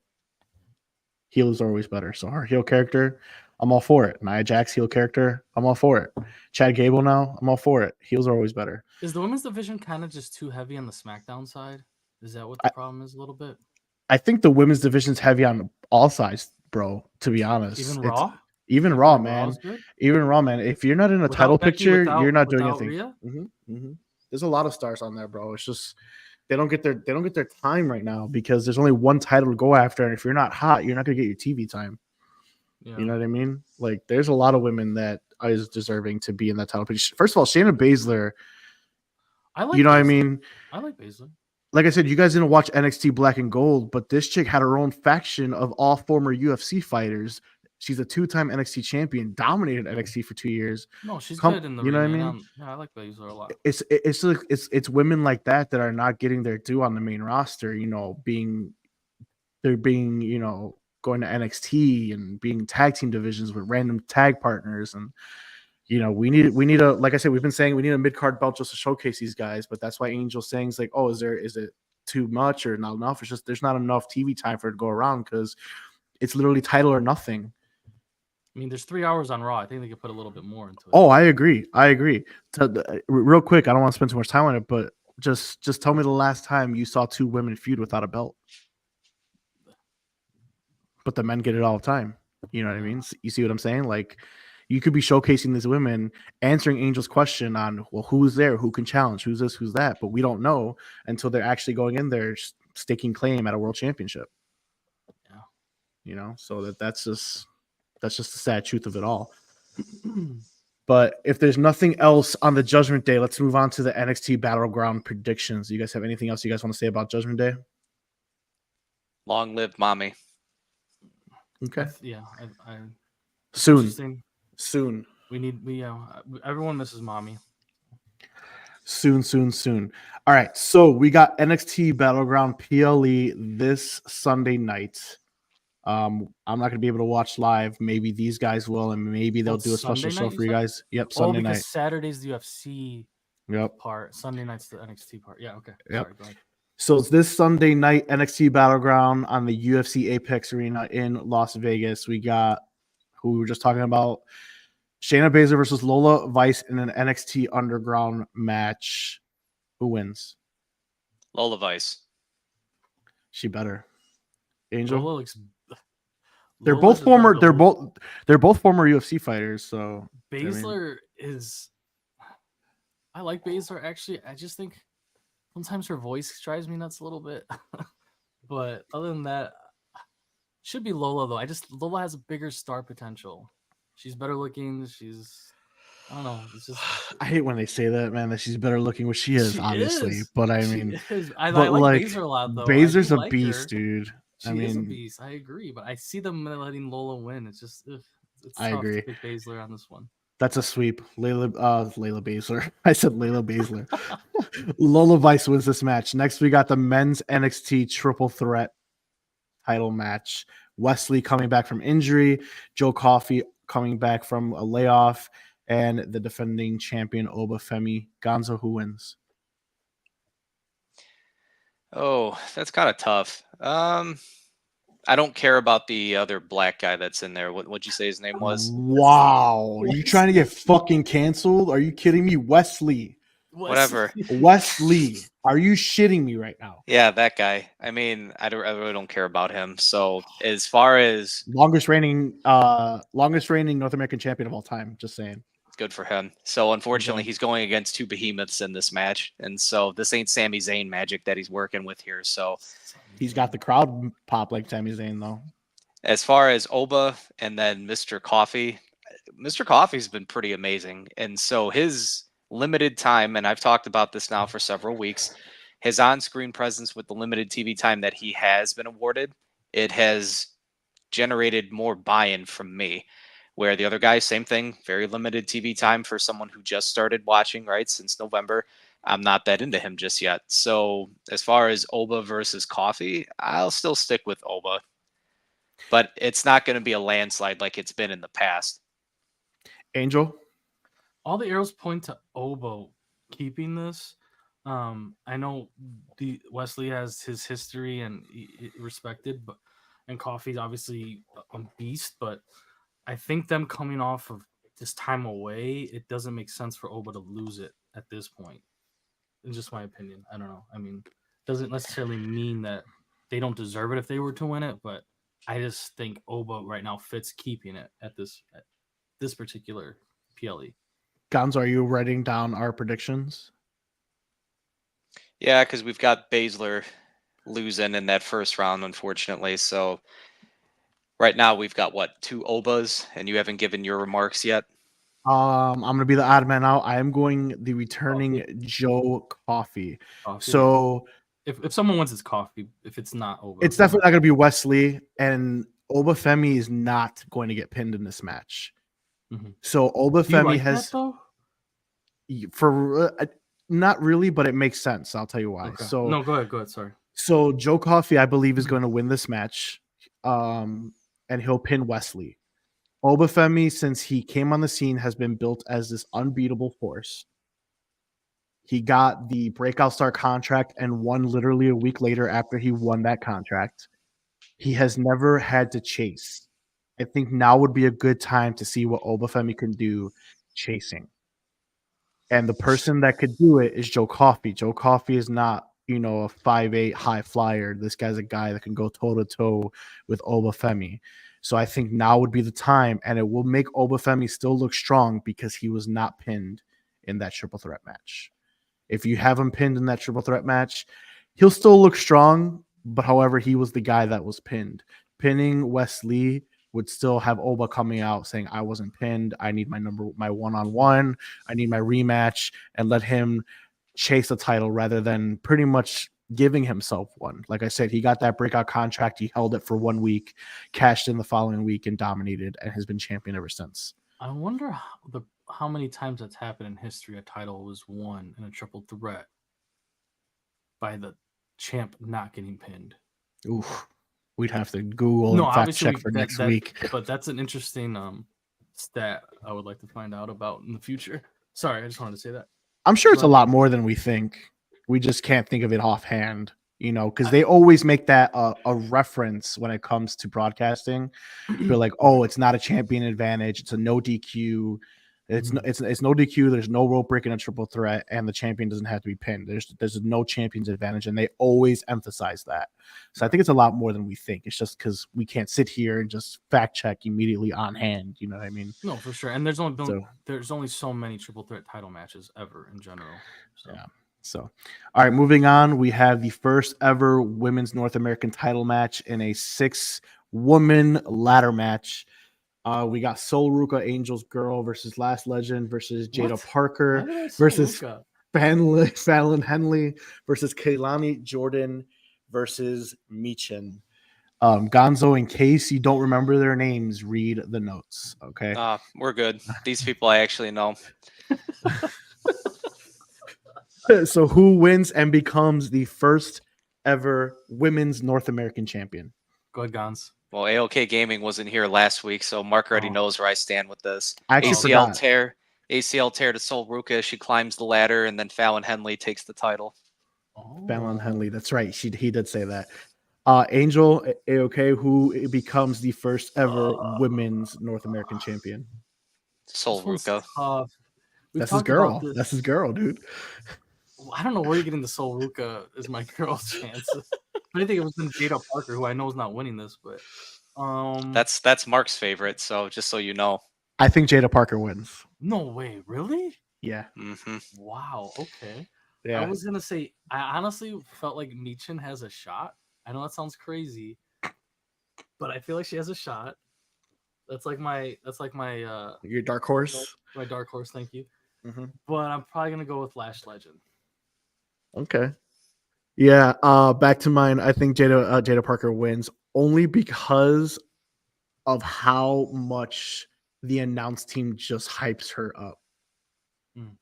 heels are always better. So her heel character, I'm all for it. Nia Jax heel character, I'm all for it. Chad Gable now, I'm all for it. Heels are always better. Is the women's division kind of just too heavy on the SmackDown side? Is that what the problem is a little bit? I think the women's division's heavy on all sides, bro, to be honest. Even Raw? Even Raw, man. Even Raw, man. If you're not in a title picture, you're not doing anything. There's a lot of stars on there, bro. It's just they don't get their time right now because there's only one title to go after, and if you're not hot, you're not gonna get your TV time. Yeah. You know what I mean? Like, there's a lot of women that is deserving to be in that title picture. First of all, Shayna Baszler. I like. What I mean? I like Baszler. Like I said, you guys didn't watch NXT Black and Gold, but this chick had her own faction of all former UFC fighters. She's a 2-time NXT champion, dominated NXT for 2 years. No, she's good in the ring. You know what I mean? Yeah, I like Baszler a lot. It's women like that are not getting their due on the main roster. Going to NXT and being tag team divisions with random tag partners, and we need a, like I said, we've been saying we need a mid-card belt just to showcase these guys, but that's why Angel's saying is like, oh, is it too much or not enough? It's just there's not enough TV time for it to go around because it's literally title or nothing. I mean, there's 3 hours on Raw. I think they could put a little bit more into it. Oh, I agree. Real quick, I don't want to spend too much time on it, but just tell me the last time you saw two women feud without a belt. But the men get it all the time. You know what I mean? You see what I'm saying? Like, you could be showcasing these women, answering Angel's question on, well, who's there? Who can challenge? Who's this? Who's that? But we don't know until they're actually going in there staking claim at a world championship. Yeah. So that's just the sad truth of it all. But if there's nothing else on the Judgment Day, let's move on to the NXT Battleground predictions. Do you guys have anything else you guys want to say about Judgment Day? Long live mommy. Okay. Yeah. Soon. Everyone misses mommy. Soon. All right. So we got NXT Battleground PLE this Sunday night. I'm not going to be able to watch live. Maybe these guys will, and maybe they'll do a special show for you guys. Yep, Sunday night. Saturday's the UFC part. Sunday night's the NXT part. Yeah, okay. Yep. Sorry, go ahead. So it's this Sunday night, NXT Battleground on the UFC Apex Arena in Las Vegas. We got, who we were just talking about, Shayna Baszler versus Lola Vice in an NXT Underground match. Who wins? Lola Vice. She better. Angel? Lola looks... They're both former UFC fighters, so Baszler is... I like Baszler, actually. I just think sometimes her voice drives me nuts a little bit. But other than that, should be Lola, though. Lola has a bigger star potential. She's better looking. I don't know. It's just... I hate when they say that, man, that she's better looking. What she is, obviously. But I mean, I like Baszler a lot, though. Baszler's a beast, dude. She is a beast. I agree, but I see them letting Lola win. It's just, it's I tough agree. to pick Baszler on this one. That's a sweep. Layla Baszler. I said Layla Baszler. Lola Vice wins this match. Next, we got the men's NXT Triple Threat title match. Wesley coming back from injury, Joe Coffey coming back from a layoff, and the defending champion Obafemi Gonzo, who wins. Oh, that's kind of tough. I don't care about the other black guy that's in there. What'd you say his name was? Wow. Are you trying to get fucking canceled? Are you kidding me? Wesley. Whatever. Wesley, are you shitting me right now? Yeah, that guy. I mean, I really don't care about him. So as far as Longest reigning North American champion of all time. Just saying. good for him. So unfortunately, Okay. he's going against two behemoths in this match, and so this ain't Sami Zayn magic that he's working with here. So He's got the crowd pop like Sami Zayn though. as far as Oba and then Mr. Coffee, Mr. Coffee's been pretty amazing, and so his limited time, and I've talked about this now for several weeks, his on-screen presence with the limited TV time that he has been awarded, it has generated more buy-in from me. Where the other guy, same thing, very limited TV time for someone who just started watching, right, since November. I'm not that into him just yet. So as far as Oba versus Coffee, I'll still stick with Oba. But it's not going to be a landslide like it's been in the past. Angel. All the arrows point to Obo keeping this. I know Wesley has his history and respected, but and Coffee's obviously a beast, but I think them coming off of this time away, it doesn't make sense for Oba to lose it at this point. It's just my opinion. I don't know. I mean, doesn't necessarily mean that they don't deserve it if they were to win it, but I just think Oba right now fits keeping it at this particular PLE. Gonzo, are you writing down our predictions? Yeah, because we've got Baszler losing in that first round, unfortunately. So right now we've got what, 2 Obas, and you haven't given your remarks yet. I'm gonna be the odd man out. I am going the returning Joe Coffee. So if someone wins, it's Coffee. If it's not Oba, it's definitely not gonna be Wesley, and Obafemi is not going to get pinned in this match. Mm-hmm. So Obafemi has that, for not really, but it makes sense. I'll tell you why. Okay. So no, go ahead. Sorry. So Joe Coffey, I believe, is going to win this match, and he'll pin Wesley. Obafemi, since he came on the scene, has been built as this unbeatable force. He got the breakout star contract and won literally a week later after he won that contract. He has never had to chase. I think now would be a good time to see what Obafemi can do chasing. And the person that could do it is Joe Coffey. Joe Coffey is not, a 5'8" high flyer. This guy's a guy that can go toe-to-toe with Obafemi. So I think now would be the time, and it will make Obafemi still look strong because he was not pinned in that triple threat match. If you have him pinned in that triple threat match, he'll still look strong, but however, he was the guy that was pinned. Pinning Wesley would still have Oba coming out saying, I wasn't pinned. I need my one-on-one. I need my rematch, and let him chase the title rather than pretty much giving himself one. Like I said, he got that breakout contract. He held it for 1 week, cashed in the following week, and dominated, and has been champion ever since. I wonder how many times that's happened in history. A title was won in a triple threat by the champ not getting pinned. Oof. We'd have to Google and fact check for next week. But that's an interesting stat I would like to find out about in the future. Sorry, I just wanted to say that. I'm sure it's a lot more than we think. We just can't think of it offhand, because they always make that a reference when it comes to broadcasting. They're like, oh, it's not a champion advantage. It's a no DQ. It's no DQ. There's no rope break in a triple threat, and the champion doesn't have to be pinned. There's no champion's advantage, and they always emphasize that. So I think it's a lot more than we think. It's just because we can't sit here and just fact check immediately on hand. You know what I mean? No, for sure. And there's only so many triple threat title matches ever in general. So. Yeah. So, all right, moving on. We have the first ever women's North American title match in a 6-woman ladder match. We got Sol Ruka, Angel's Girl versus Last Legend versus Jada Parker versus Fallon Henley versus Kaylani Jordan versus Michin. Gonzo, in case you don't remember their names, read the notes. Okay. We're good. These people I actually know. So who wins and becomes the first ever women's North American champion? Go ahead, Gons. Well, AOK Gaming wasn't here last week, so Marc already knows where I stand with this. I actually forgot. ACL tear to Sol Ruka. She climbs the ladder, and then Fallon Henley takes the title. Fallon Henley, that's right. He did say that. Angel, AOK, who becomes the first ever women's North American champion? Sol Ruka. That's his talked about girl. this. That's his girl, dude. I don't know where you're getting the Sol Ruka is my girl's chance. But I think it was in Jada Parker, who I know is not winning this, but That's Mark's favorite. So just so you know. I think Jada Parker wins. no way, really? Yeah. Hmm. Wow, okay. I Yeah. was gonna say I honestly felt like Michin has a shot. I know that sounds crazy, but I feel like she has a shot. That's like my Your dark horse. my dark horse, thank you. Mhm. But I'm probably gonna go with Lash Legend. Okay. Yeah. Back to mine. I think Jada Parker wins only because of how much the announce team just hypes her up. Mm.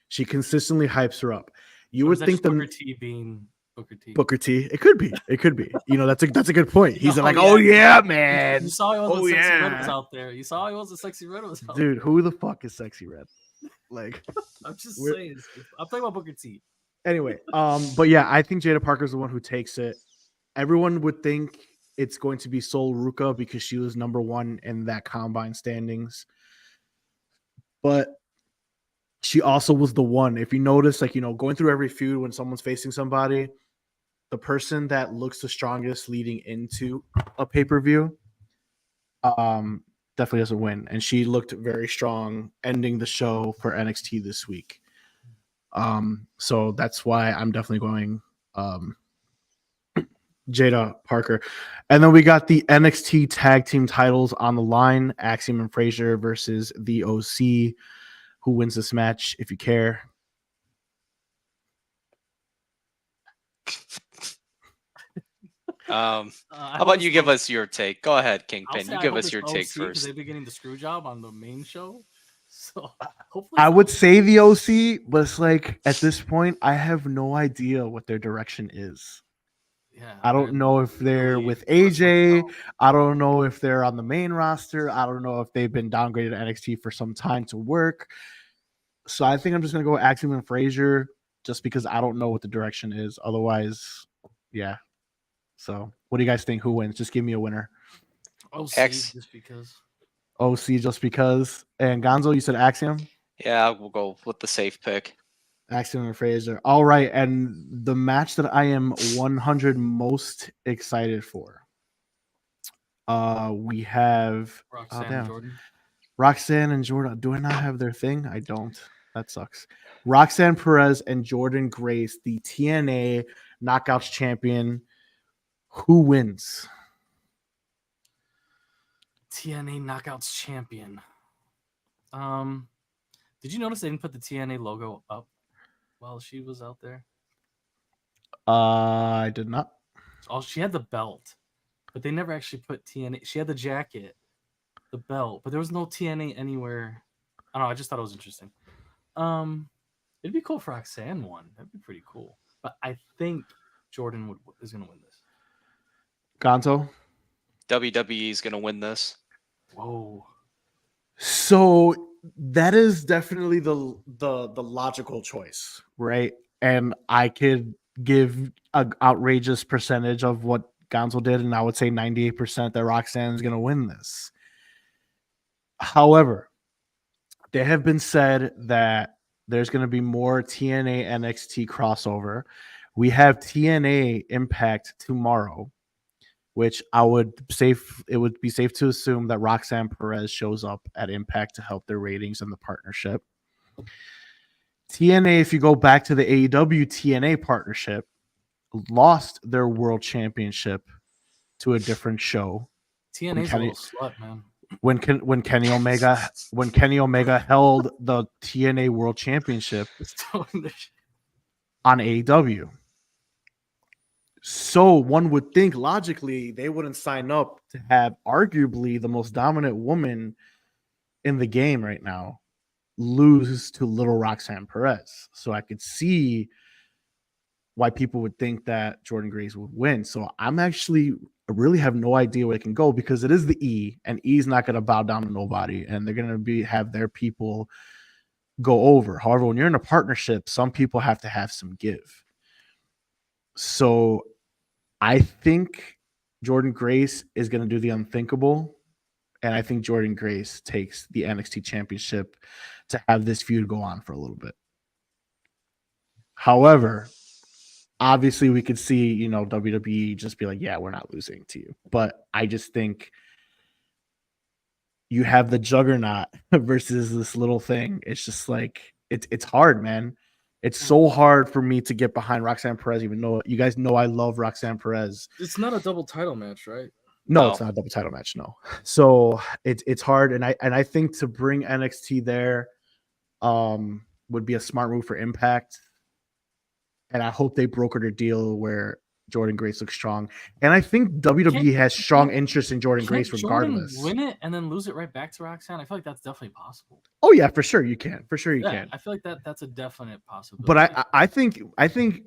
She consistently hypes her up. You Or would is that think just Booker T being Booker T? Booker T. It could be. It could be. You know, that's a good point. He's Oh, like, yeah. oh yeah, You man. saw he wasn't Oh sexy red yeah, was out there. You saw he wasn't sexy red was out dude. Who the fuck is Sexy Red? Like, there. I'm just we're- saying. I'm talking about Booker T. anyway. But yeah, I think Jada Parker's the one who takes it. Everyone would think it's going to be Sol Ruka because she was number one in that combine standings, but she also was the one. If you notice, like, you know, going through every feud when someone's facing somebody, the person that looks the strongest leading into a pay-per-view definitely doesn't win. And she looked very strong ending the show for NXT this week. So that's why I'm definitely going Jada Parker. And then we got the NXT tag team titles on the line. Axiom and Frazier versus the OC. Who wins this match if you care? How about you give us your take? Go ahead, Kingpin. You give us your take first. They've been getting the screw job on the main show. So hopefully I would say the OC, but it's like at this point, I have no idea what their direction is. yeah, I don't know if they're really with let's find AJ. out. I don't know if they're on the main roster. I don't know if they've been downgraded to NXT for some time to work. So I think I'm just gonna go Axiom and Frazier just because I don't know what the direction is. Otherwise, yeah. So what do you guys think? Who wins? Just give me a winner. OC X. just because. OC just because. And Gonzo, you said Axiom? Yeah, we'll go with the safe pick. Axiom and Fraser. All right. And the match that I am 100 most excited for. We have Roxanne damn. Jordan. Roxanne and Jordan. Do I not have their thing? I don't. That sucks. Roxanne Perez and Jordan Grace, the TNA Knockouts champion. Who wins? TNA Knockouts champion. Did you notice they didn't put the TNA logo up while she was out there? I did not. Oh, she had the belt, but they never actually put TNA. She had the jacket, the belt, but there was no TNA anywhere. I don't know. I just thought it was interesting. It'd be cool if Roxanne won. That'd be pretty cool. But I think Jordan is going to win this. Gonzo? WWE is gonna win this. Whoa. So that is definitely the logical choice, right? And I could give an outrageous percentage of what Gonzo did, and I would say 98% that Roxanne is going to win this. However, there have been said that there's going to be more TNA NXT crossover. We have TNA Impact tomorrow, which it would be safe to assume that Roxanne Perez shows up at Impact to help their ratings and the partnership. TNA, if you go back to the AEW TNA partnership, lost their world championship to a different show. TNA's a little slut, man. When Kenny Omega held the TNA World Championship on AEW. So one would think logically they wouldn't sign up to have arguably the most dominant woman in the game right now lose to little Roxanne Perez. So I could see why people would think that Jordan Grace would win. So I really have no idea where it can go because it is the E, and E's not going to bow down to nobody, and they're going to have their people go over. However, when you're in a partnership, some people have to have some give. So I think Jordan Grace is going to do the unthinkable And I think Jordan Grace takes the NXT championship to have this feud go on for a little bit. However, obviously we could see, you know, WWE just be like, yeah, we're not losing to you. But I just think you have the juggernaut versus this little thing. It's just like it's hard, man. It's so hard for me to get behind Roxanne Perez, even though you guys know I love Roxanne Perez. It's not a double title match, right? No, it's not a double title match. No, so it's hard, and I think to bring NXT there, would be a smart move for Impact, and I hope they brokered a deal where Jordan Grace looks strong, and I think WWE has strong interest in Jordan Grace regardless. Jordan win it and then lose it right back to Roxanne? I feel like that's definitely possible. Oh yeah, for sure you can. For sure you can. I feel like that's a definite possibility. But I think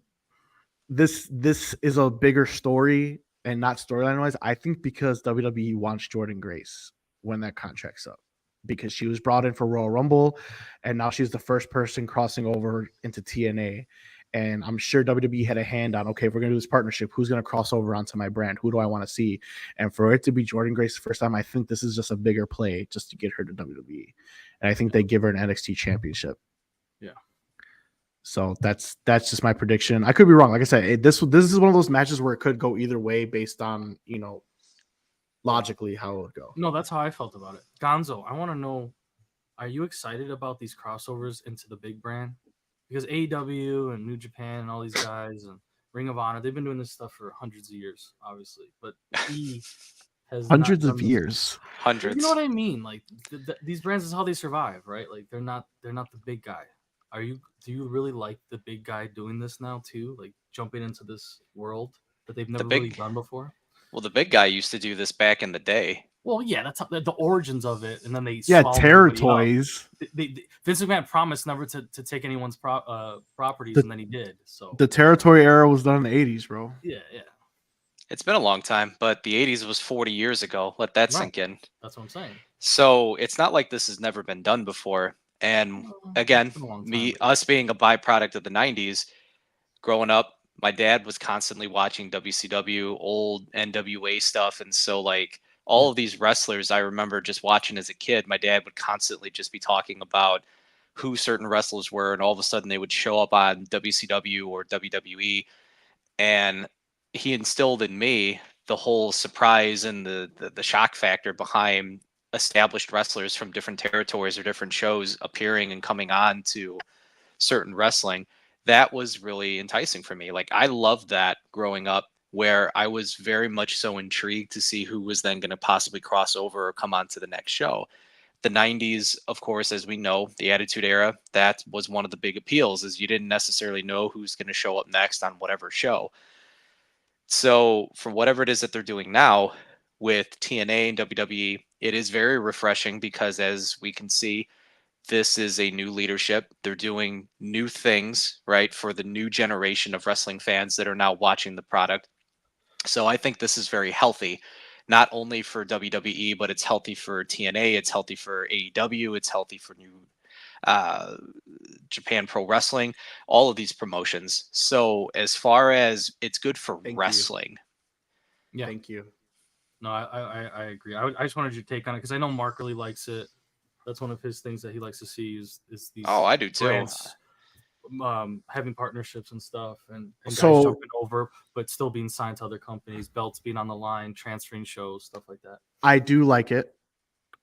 this is a bigger story and not storyline wise. I think because WWE wants Jordan Grace when that contract's up, because she was brought in for Royal Rumble, and now she's the first person crossing over into TNA. And I'm sure WWE had a hand on, okay, if we're going to do this partnership, who's going to cross over onto my brand? Who do I want to see? And for it to be Jordan Grace the first time, I think this is just a bigger play just to get her to WWE. And I think they give her an NXT championship. Yeah. So that's just my prediction. I could be wrong. Like I said, this is one of those matches where it could go either way based on, you know, logically how it would go. No, that's how I felt about it. Gonzo, I want to know, are you excited about these crossovers into the big brand? Because AEW and New Japan and all these guys and Ring of Honor, they've been doing this stuff for hundreds of years, obviously. But E has hundreds of years. Hundreds. You know what I mean? Like these brands is how they survive, right? Like they're not the big guy. Do you really like the big guy doing this now too? Like jumping into this world that they've never really done before? Well, the big guy used to do this back in the day. Well, yeah, that's how, the origins of it, and then they Terror Toys. Vince McMahon promised never to take anyone's properties, and then he did. So the territory era was done in the 80s, bro. Yeah. It's been a long time, but the 80s was 40 years ago. Let that sink in. That's what I'm saying. So it's not like this has never been done before. And again, us being a byproduct of the 90s, growing up, my dad was constantly watching WCW, old NWA stuff. And so like all of these wrestlers I remember just watching as a kid, my dad would constantly just be talking about who certain wrestlers were. And all of a sudden they would show up on WCW or WWE. And he instilled in me the whole surprise and the shock factor behind established wrestlers from different territories or different shows appearing and coming on to certain wrestling. That was really enticing for me. Like I loved that growing up, where I was very much so intrigued to see who was then going to possibly cross over or come on to the next show. The 90s, of course, as we know, the Attitude Era, that was one of the big appeals, is you didn't necessarily know who's going to show up next on whatever show. So for whatever it is that they're doing now with TNA and WWE, it is very refreshing because, as we can see, this is a new leadership. They're doing new things, right, for the new generation of wrestling fans that are now watching the product. So I think this is very healthy, not only for WWE, but it's healthy for TNA, it's healthy for AEW, it's healthy for new Japan Pro Wrestling, all of these promotions. So as far as it's good for wrestling. Yeah. Thank you. No, I agree. I just wanted your take on it because I know Marc really likes it. That's one of his things that he likes to see is these. Oh, I do too. Brands, having partnerships and stuff, and guys So- jumping over, but still being signed to other companies, belts being on the line, transferring shows, stuff like that. I do like it.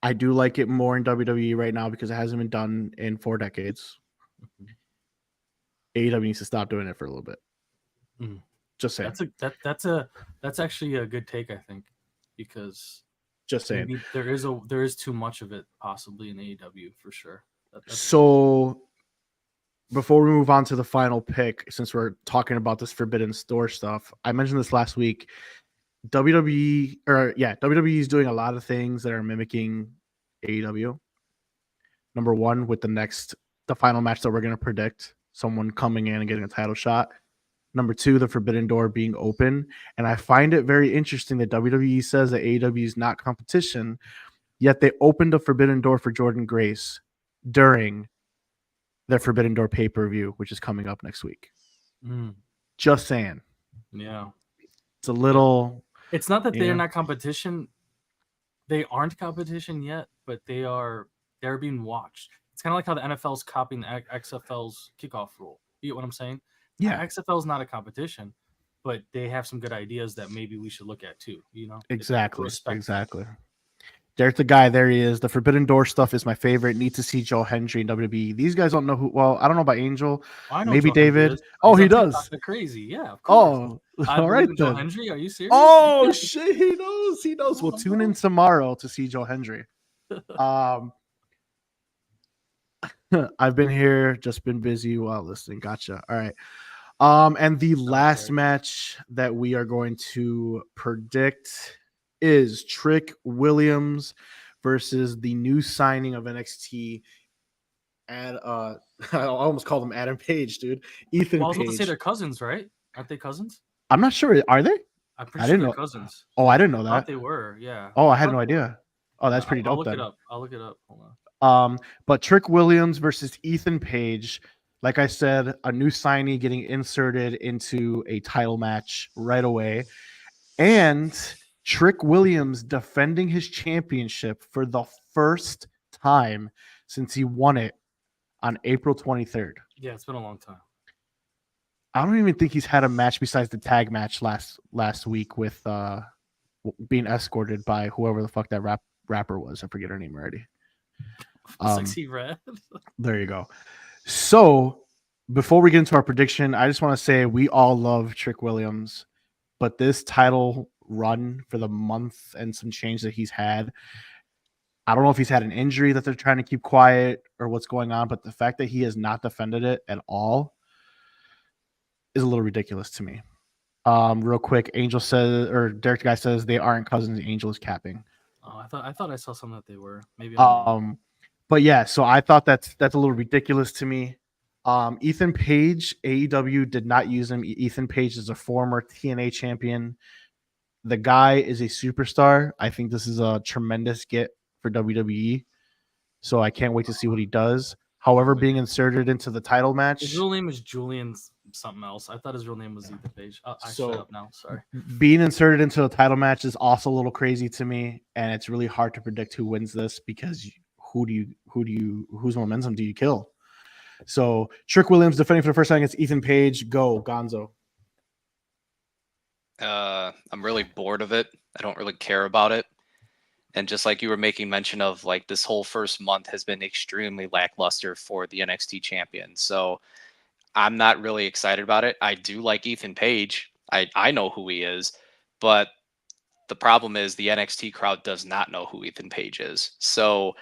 I do like it more in WWE right now because it hasn't been done in 4 decades. AEW needs to stop doing it for a little bit. Mhm. Just saying. That's actually a good take, I think, because Just saying. maybe there is too much of it possibly in AEW for sure. So before we move on to the final pick, since we're talking about this Forbidden Store stuff, I mentioned this last week. WWE is doing a lot of things that are mimicking AEW. Number one, with the final match that we're going to predict, someone coming in and getting a title shot. Number two, the Forbidden Door being open. And I find it very interesting that WWE says that AEW is not competition, yet they opened a Forbidden Door for Jordan Grace during the Forbidden Door pay-per-view, which is coming up next week. Just saying. Yeah. It's a little... It's not that they're not competition. they aren't competition yet, but they're being watched. It's kind of like how the NFL's copying the XFL's kickoff rule. You get what I'm saying? Yeah, XFL is not a competition, but they have some good ideas that maybe we should look at too. You know, exactly. respect. There's the guy. There he is. The Forbidden Door stuff is my favorite. Need to see Joe Hendry in WWE. These guys don't know who. Well, I don't know about Angel. I know Maybe Joe Hendry David. is. Oh, He's he on TikTok. does. They're crazy. Yeah, of course. Oh, I all right believe in Joe then. Hendry. Are you serious? Oh shit, he knows. He knows. We'll Oh, tune no. in tomorrow to see Joe Hendry. I've been here, just been busy while listening. Gotcha. All right. And the last match that we are going to predict is Trick Williams versus the new signing of NXT. I almost called him Adam Page, dude. Ethan Well, I was about to Page. say they're cousins, right? Aren't they cousins? I'm not sure. Are they? I'm I pretty sure didn't they're know. cousins. Oh, I didn't know I thought that. they were. Yeah. Oh, I had no idea. Oh, that's pretty I'll dope look then. it up. I'll look it up. Hold on. But Trick Williams versus Ethan Page, like I said, a new signee getting inserted into a title match right away, and Trick Williams defending his championship for the first time since he won it on April 23rd. Yeah, it's been a long time. I don't even think he's had a match besides the tag match last week with being escorted by whoever the fuck that rapper was. I forget her name already. Sexy Red. There you go. So before we get into our prediction, I just want to say we all love Trick Williams, but this title run for the month and some change that he's had, I don't know if he's had an injury that they're trying to keep quiet or what's going on, but the fact that he has not defended it at all is a little ridiculous to me. Real quick, Angel says, or Derek Guy says they aren't cousins. Angel is capping. Oh, I thought I saw something that they were. Maybe. But yeah, so I thought that's a little ridiculous to me. Ethan Page, AEW did not use him. Ethan Page is a former TNA champion. The guy is a superstar. I think this is a tremendous get for WWE. So I can't wait to see what he does. However, being inserted into the title match. His real name is Julian something else. I thought his real name was Ethan Page. I shut up now. Sorry. Being inserted into the title match is also a little crazy to me, and it's really hard to predict who wins this because whose momentum do you kill? So Trick Williams defending for the first time against Ethan Page. Go, Gonzo. I'm really bored of it. I don't really care about it. And just like you were making mention of, like, this whole first month has been extremely lackluster for the NXT champion. So I'm not really excited about it. I do like Ethan Page. I know who he is, but the problem is the NXT crowd does not know who Ethan Page is. So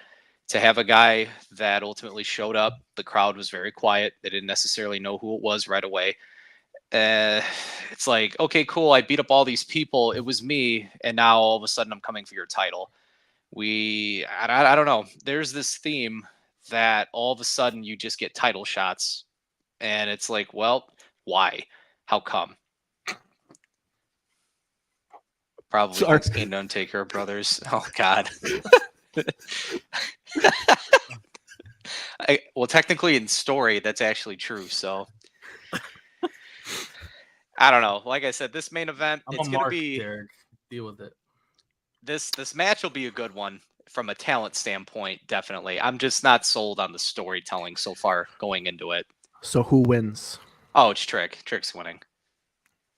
to have a guy that ultimately showed up, the crowd was very quiet. They didn't necessarily know who it was right away. It's like, okay, cool. I beat up all these people. It was me. And now all of a sudden I'm coming for your title. I don't know. There's this theme that all of a sudden you just get title shots. And it's like, well, why? How come? Probably thanks to the Undertaker brothers. Oh, God. Well, technically in story, that's actually true. So I don't know. Like I said, this main event, it's going to be Derek. Deal with it. This match will be a good one from a talent standpoint. Definitely. I'm just not sold on the storytelling so far going into it. So who wins? Oh, it's Trick. Trick's winning.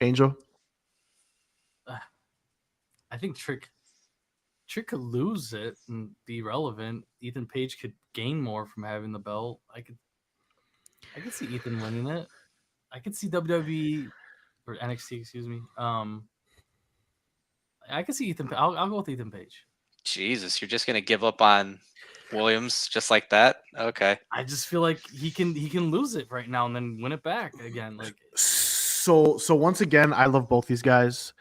Angel? I think Trick could lose it and be relevant. Ethan Page could gain more from having the belt. I could see Ethan winning it. I could see WWE or NXT, excuse me. I could see Ethan. I'll go with Ethan Page. Jesus, you're just gonna give up on Williams just like that? Okay. I just feel like he can lose it right now and then win it back again. Like so once again, I love both these guys.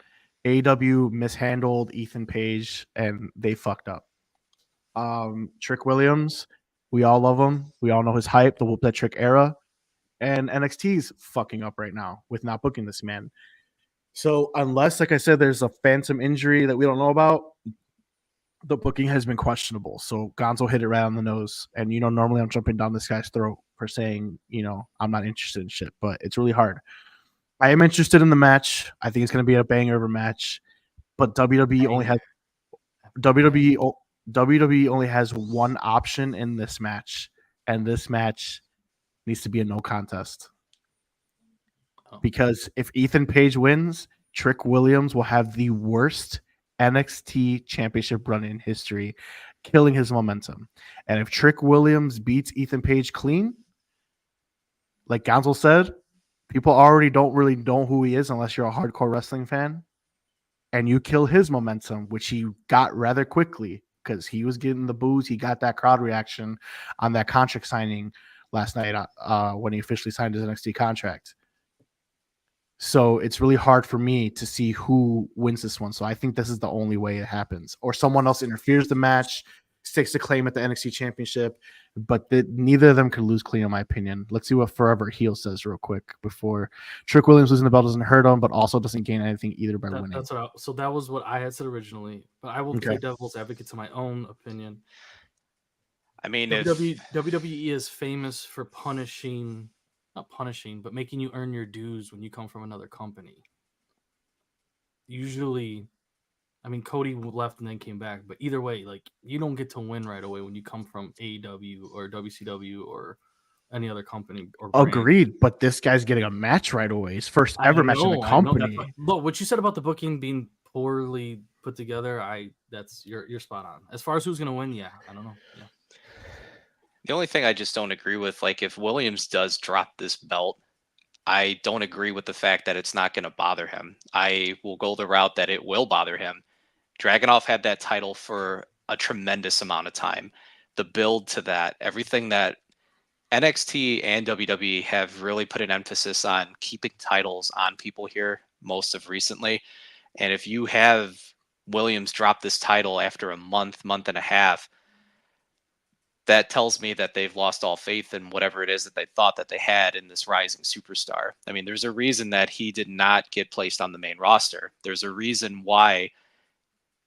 AEW mishandled Ethan Page and they fucked up. Trick Williams, we all love him. We all know his hype, the Whoop That Trick era. And NXT's fucking up right now with not booking this man. So unless, like I said, there's a phantom injury that we don't know about, the booking has been questionable. So Gonzo hit it right on the nose. And, normally I'm jumping down this guy's throat for saying, I'm not interested in shit, but it's really hard. I am interested in the match. I think it's going to be a banger of a match, but WWE only has WWE only has one option in this match, and this match needs to be a no contest. Oh. Because if Ethan Page wins, Trick Williams will have the worst NXT championship run in history, killing his momentum. And if Trick Williams beats Ethan Page clean, like Gonzo said, people already don't really know who he is unless you're a hardcore wrestling fan. And you kill his momentum, which he got rather quickly because he was getting the boos. He got that crowd reaction on that contract signing last night when he officially signed his NXT contract. So it's really hard for me to see who wins this one. So I think this is the only way it happens. Or someone else interferes the match, stakes a claim at the NXT Championship, but neither of them could lose clean, in my opinion. Let's see what Forever Heel says real quick before Trick Williams losing the belt doesn't hurt him, but also doesn't gain anything either by winning. So that was what I had said originally, but I will play devil's advocate to my own opinion. I mean, WWE is famous for not punishing, but making you earn your dues when you come from another company. Usually, I mean, Cody left and then came back, but either way, like, you don't get to win right away when you come from AEW or WCW or any other company or brand. Agreed, but this guy's getting a match right away. His first ever match in the company. Look, what you said about the booking being poorly put together, you're spot on. As far as who's gonna win, I don't know. Yeah. The only thing I just don't agree with, like, if Williams does drop this belt, I don't agree with the fact that it's not going to bother him. I will go the route that it will bother him. Dragunov had that title for a tremendous amount of time. The build to that, everything that NXT and WWE have really put an emphasis on keeping titles on people here most of recently. And if you have Williams drop this title after a month and a half, that tells me that they've lost all faith in whatever it is that they thought that they had in this rising superstar. I mean, there's a reason that he did not get placed on the main roster. There's a reason why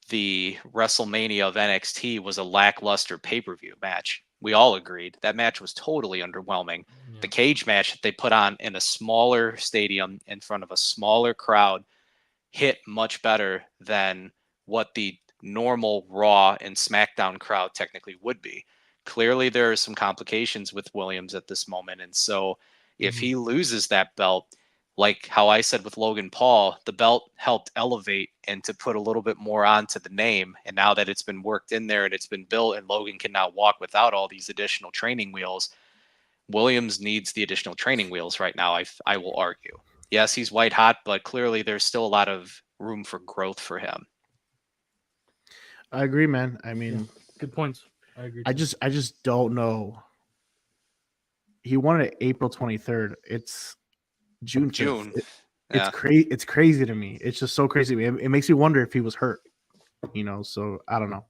the WrestleMania of NXT was a lackluster pay-per-view match. We all agreed that match was totally underwhelming. Yeah. The cage match that they put on in a smaller stadium in front of a smaller crowd hit much better than what the normal Raw and SmackDown crowd technically would be. Clearly, there are some complications with Williams at this moment. And so if he loses that belt, like how I said with Logan Paul, the belt helped elevate and to put a little bit more onto the name. And now that it's been worked in there and it's been built and Logan can now walk without all these additional training wheels, Williams needs the additional training wheels right now, I will argue. Yes, he's white hot, but clearly there's still a lot of room for growth for him. I agree, man. I mean, good points. I agree. I just don't know. He won it April 23rd. It's June. It's crazy to me. It's just so crazy. It makes me wonder if he was hurt. So I don't know.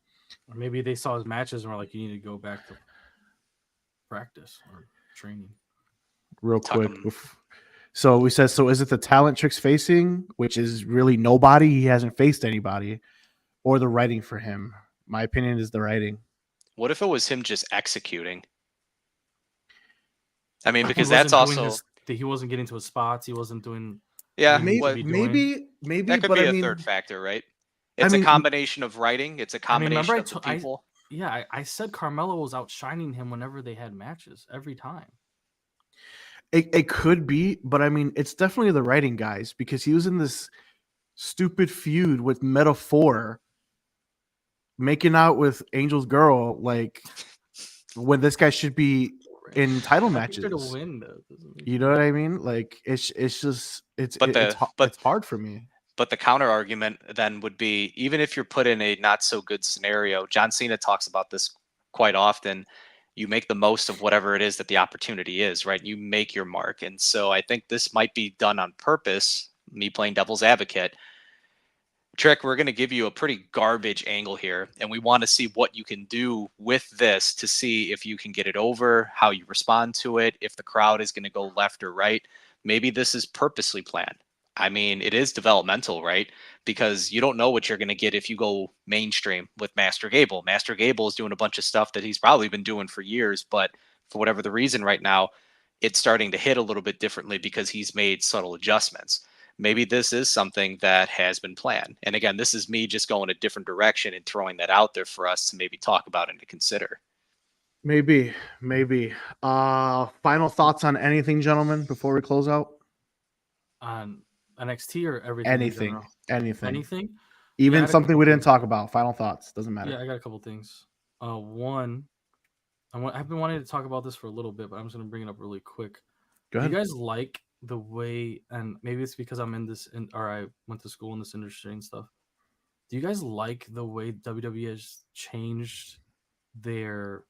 Or maybe they saw his matches and were like, you need to go back to practice or training. Real quick. So we said, so is it the talent Trick's facing, which is really nobody? He hasn't faced anybody, or the writing for him? My opinion is the writing. What if it was him just executing? I mean, because that's also he wasn't getting to his spots. He wasn't doing. Yeah, maybe that could be a third factor, right? It's a combination of writing. It's a combination of the people. I said Carmelo was outshining him whenever they had matches every time. It could be, but I mean, it's definitely the writing, guys, because he was in this stupid feud with Meta-4, making out with Angel's girl, like when this guy should be in title matches. You know what I mean? Like it's hard for me. But the counter argument then would be, even if you're put in a not so good scenario, John Cena talks about this quite often. You make the most of whatever it is that the opportunity is, right? You make your mark. And so I think this might be done on purpose, me playing devil's advocate. Trick, we're going to give you a pretty garbage angle here, and we want to see what you can do with this to see if you can get it over, how you respond to it, if the crowd is going to go left or right. Maybe this is purposely planned. I mean, it is developmental, right? Because you don't know what you're going to get if you go mainstream with Master Gable. Master Gable is doing a bunch of stuff that he's probably been doing for years, but for whatever the reason right now, it's starting to hit a little bit differently because he's made subtle adjustments. maybe this is something that has been planned. And again, this is me just going a different direction and throwing that out there for us to maybe talk about and to consider. Maybe. Final thoughts on anything, gentlemen, before we close out? On NXT or everything in general? Anything? Even Yeah, something we didn't talk about. Final thoughts. Doesn't matter. Yeah, I got a couple things. One, I've been wanting to talk about this for a little bit, but I'm just gonna bring it up really quick. Go ahead. Do you guys like the way, and maybe it's because I'm in this, or I went to school in this industry and stuff. Do you guys like the way WWE has changed their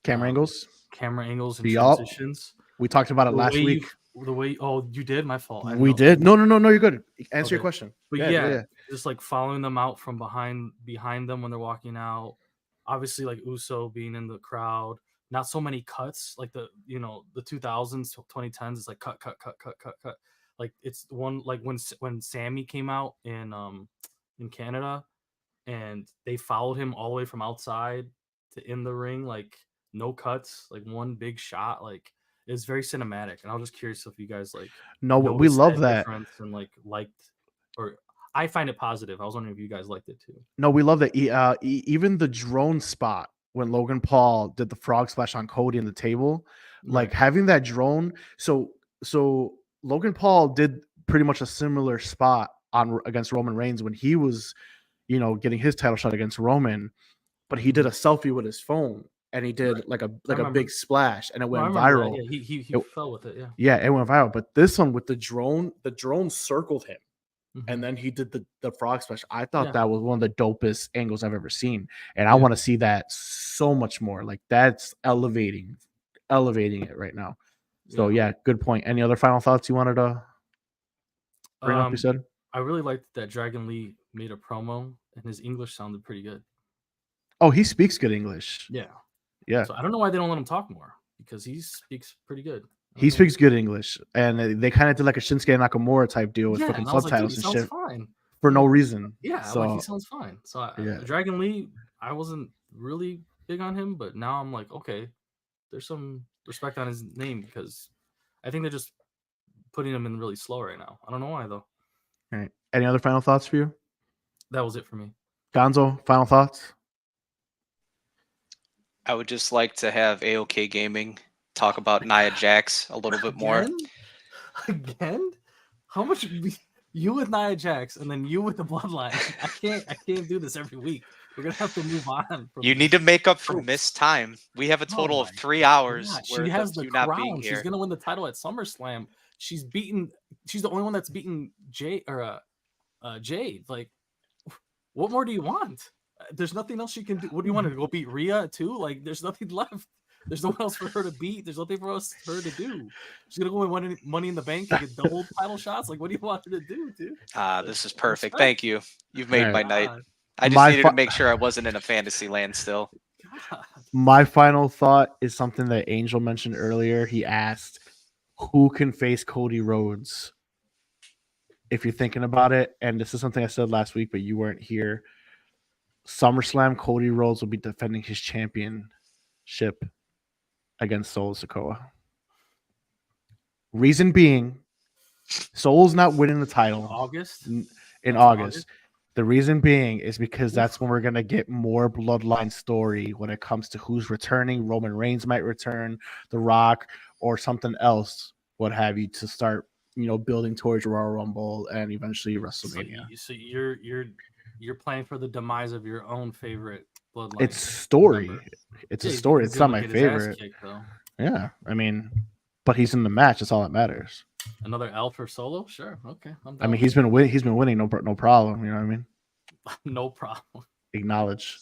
camera angles and transitions? We talked about it last week. You did? My fault. We did. No, you're good. Answer your question. But yeah, just like following them out from behind them when they're walking out. Obviously, like Uso being in the crowd. Not so many cuts like the 2000s, 2010s. It's like cut. Like it's one like when Sammy came out in Canada, and they followed him all the way from outside to in the ring, like no cuts, like one big shot. Like it's very cinematic, and I was just curious if you guys like. No, we love that and liked, or I find it positive. I was wondering if you guys liked it too. No, we love that. Even the drone spot when Logan Paul did the frog splash on Cody in the table, like having that drone. So Logan Paul did pretty much a similar spot against Roman Reigns when he was, getting his title shot against Roman, but he did a selfie with his phone and he did like a big splash and it went viral. Yeah, he fell with it. Yeah, it went viral. But this one with the drone circled him. And then he did the frog splash. I thought that was one of the dopest angles I've ever seen. And I want to see that so much more. Like that's elevating it right now. So yeah, good point. Any other final thoughts you wanted to bring up? You said? I really liked that Dragon Lee made a promo and his English sounded pretty good. Oh, he speaks good English. Yeah. So I don't know why they don't let him talk more because he speaks pretty good. He speaks good English, and they kind of did like a Shinsuke Nakamura type deal with fucking subtitles and shit for no reason. Yeah, so he sounds fine. So Dragon Lee, I wasn't really big on him, but now I'm like, okay, there's some respect on his name because I think they're just putting him in really slow right now. I don't know why though. All right. Any other final thoughts for you? That was it for me. Gonzo, final thoughts? I would just like to have AOK Gaming talk about Nia Jax a little bit more. Again? How much you with Nia Jax and then you with the Bloodline? I can't do this every week. We're gonna have to move on. You need to make up for missed time. We have a total of 3 hours. She has the crown. She's gonna win the title at SummerSlam. She's the only one that's beaten Jade. Like, what more do you want? There's nothing else she can do. What do you want to go beat Rhea too? Like, there's nothing left. There's no one else for her to beat. There's nothing for her to do. She's gonna go and win Money in the Bank and get double title shots. Like, what do you want her to do, dude? This is perfect. Thank you. You've made my night. I just needed to make sure I wasn't in a fantasy land still. My final thought is something that Angel mentioned earlier. He asked, "Who can face Cody Rhodes?" If you're thinking about it, and this is something I said last week, but you weren't here. SummerSlam, Cody Rhodes will be defending his championship against Solo Sikoa. Reason being, Solo's not winning the title in August. The reason being is because that's when we're going to get more bloodline story when it comes to who's returning. Roman Reigns might return, The Rock, or something else, what have you, to start, building towards Royal Rumble and eventually WrestleMania. So you're planning for the demise of your own favorite bloodline. It's story. It's a story. It's not my favorite. Yeah, I mean, but he's in the match. That's all that matters. Another L for Solo? Sure. Okay. I mean, he's been winning. No problem. You know what I mean? No problem. Acknowledge.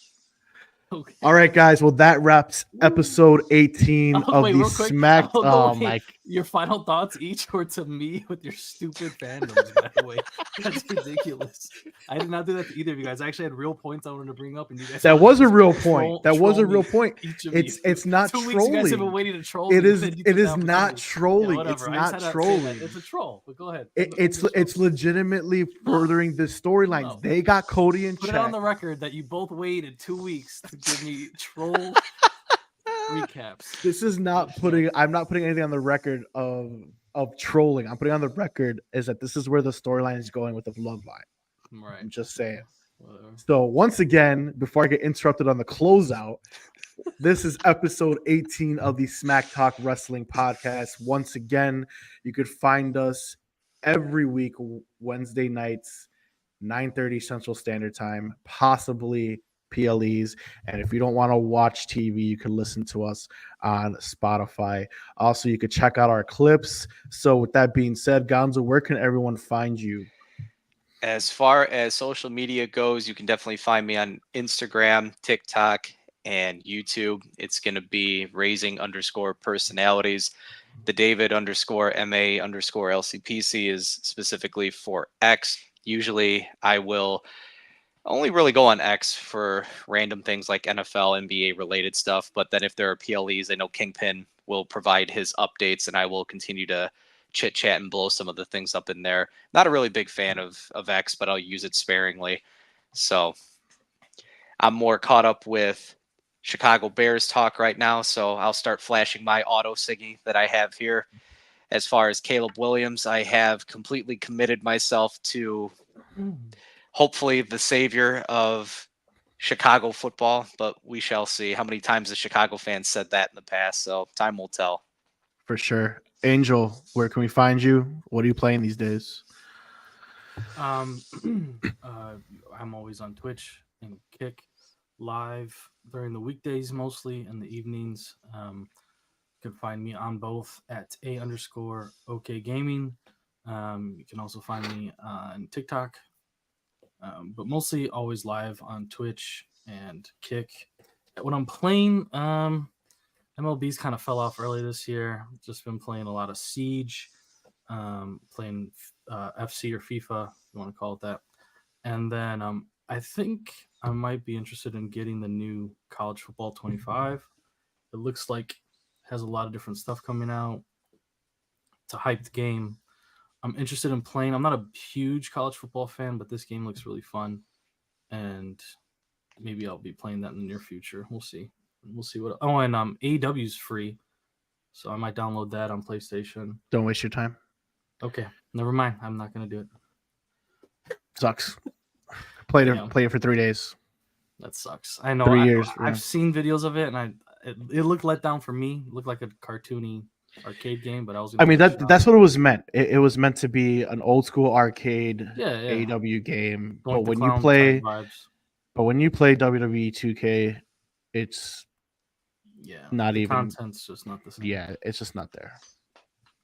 Okay. All right, guys. Well, that wraps episode 18 of the SmackDown. Your final thoughts each were to me with your stupid fandoms, by the way. That's ridiculous. I did not do that to either of you guys. I actually had real points I wanted to bring up, and you guys. That was a real point. That was a real point. It's not 2 weeks you guys have been waiting to troll. It is not trolling. Yeah, it's not trolling. It's a troll. But go ahead. It's legitimately furthering the storylines. No. They got Cody in check. Put it on the record that you both waited 2 weeks to give me troll recaps. This is not putting. I'm not putting anything on the record of of trolling. I'm putting on the record is that this is where the storyline is going with the bloodline. Right. I'm just saying. Whatever. So once again, before I get interrupted on the closeout, this is episode 18 of the Smack Talk Wrestling Podcast. Once again, you could find us every week Wednesday nights, 9:30 Central Standard Time, possibly PLEs. And if you don't want to watch TV, you can listen to us on Spotify. Also, you could check out our clips. So with that being said, Gonzo, where can everyone find you? As far as social media goes, you can definitely find me on Instagram, TikTok, and YouTube. It's going to be raising_personalities. The David_MA_LCPC is specifically for X. Usually I will only really go on X for random things like NFL, NBA related stuff. But then if there are PLEs, I know Kingpin will provide his updates, and I will continue to chit chat and blow some of the things up in there. Not a really big fan of X, but I'll use it sparingly. So I'm more caught up with Chicago Bears talk right now. So I'll start flashing my auto siggy that I have here. As far as Caleb Williams, I have completely committed myself to hopefully the savior of Chicago football, but we shall see. How many times the Chicago fans said that in the past? So time will tell. For sure. Angel, where can we find you? What are you playing these days? I'm always on Twitch and Kick live during the weekdays mostly, and the evenings. You can find me on both at @_OK Gaming. You can also find me on TikTok, but mostly always live on Twitch and Kick. When I'm playing, MLB's kind of fell off early this year. Just been playing a lot of Siege, playing FC or FIFA, if you want to call it that. And then I think I might be interested in getting the new College Football 25. It looks like it has a lot of different stuff coming out. It's a hyped game. I'm interested in playing. I'm not a huge college football fan, but this game looks really fun. And maybe I'll be playing that in the near future. We'll see. We'll see what. Oh, and AEW is free, so I might download that on PlayStation. Don't waste your time. Okay, never mind. I'm not gonna do it. Sucks. Play it for 3 days. That sucks. I know. 3 years. I've seen videos of it, and it looked let down for me. It looked like a cartoony arcade game, but I was. I mean that's what it was meant. It was meant to be an old school arcade AEW game. But when you play WWE 2K, it's not even content's just not the same. Yeah, it's just not there.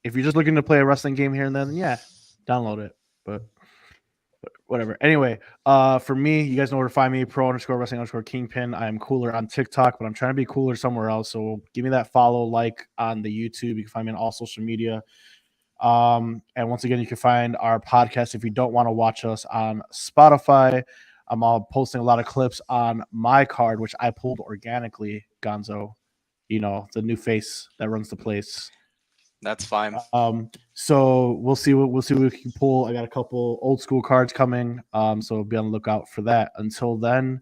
If you're just looking to play a wrestling game here and then, download it. But whatever. Anyway, for me, you guys know where to find me, pro_wrestling_kingpin. I am cooler on TikTok, but I'm trying to be cooler somewhere else. So give me that follow, like on the YouTube. You can find me on all social media. And once again, you can find our podcast if you don't want to watch us on Spotify. I'm all posting a lot of clips on my card, which I pulled organically, Gonzo. You know, the new face that runs the place. That's fine. So we'll see what we can pull. I got a couple old school cards coming. So be on the lookout for that. Until then,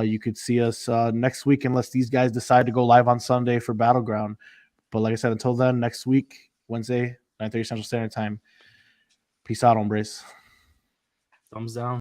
you could see us next week unless these guys decide to go live on Sunday for Battleground. But like I said, until then, next week, Wednesday, 9:30 Central Standard Time. Peace out, hombres. Thumbs down.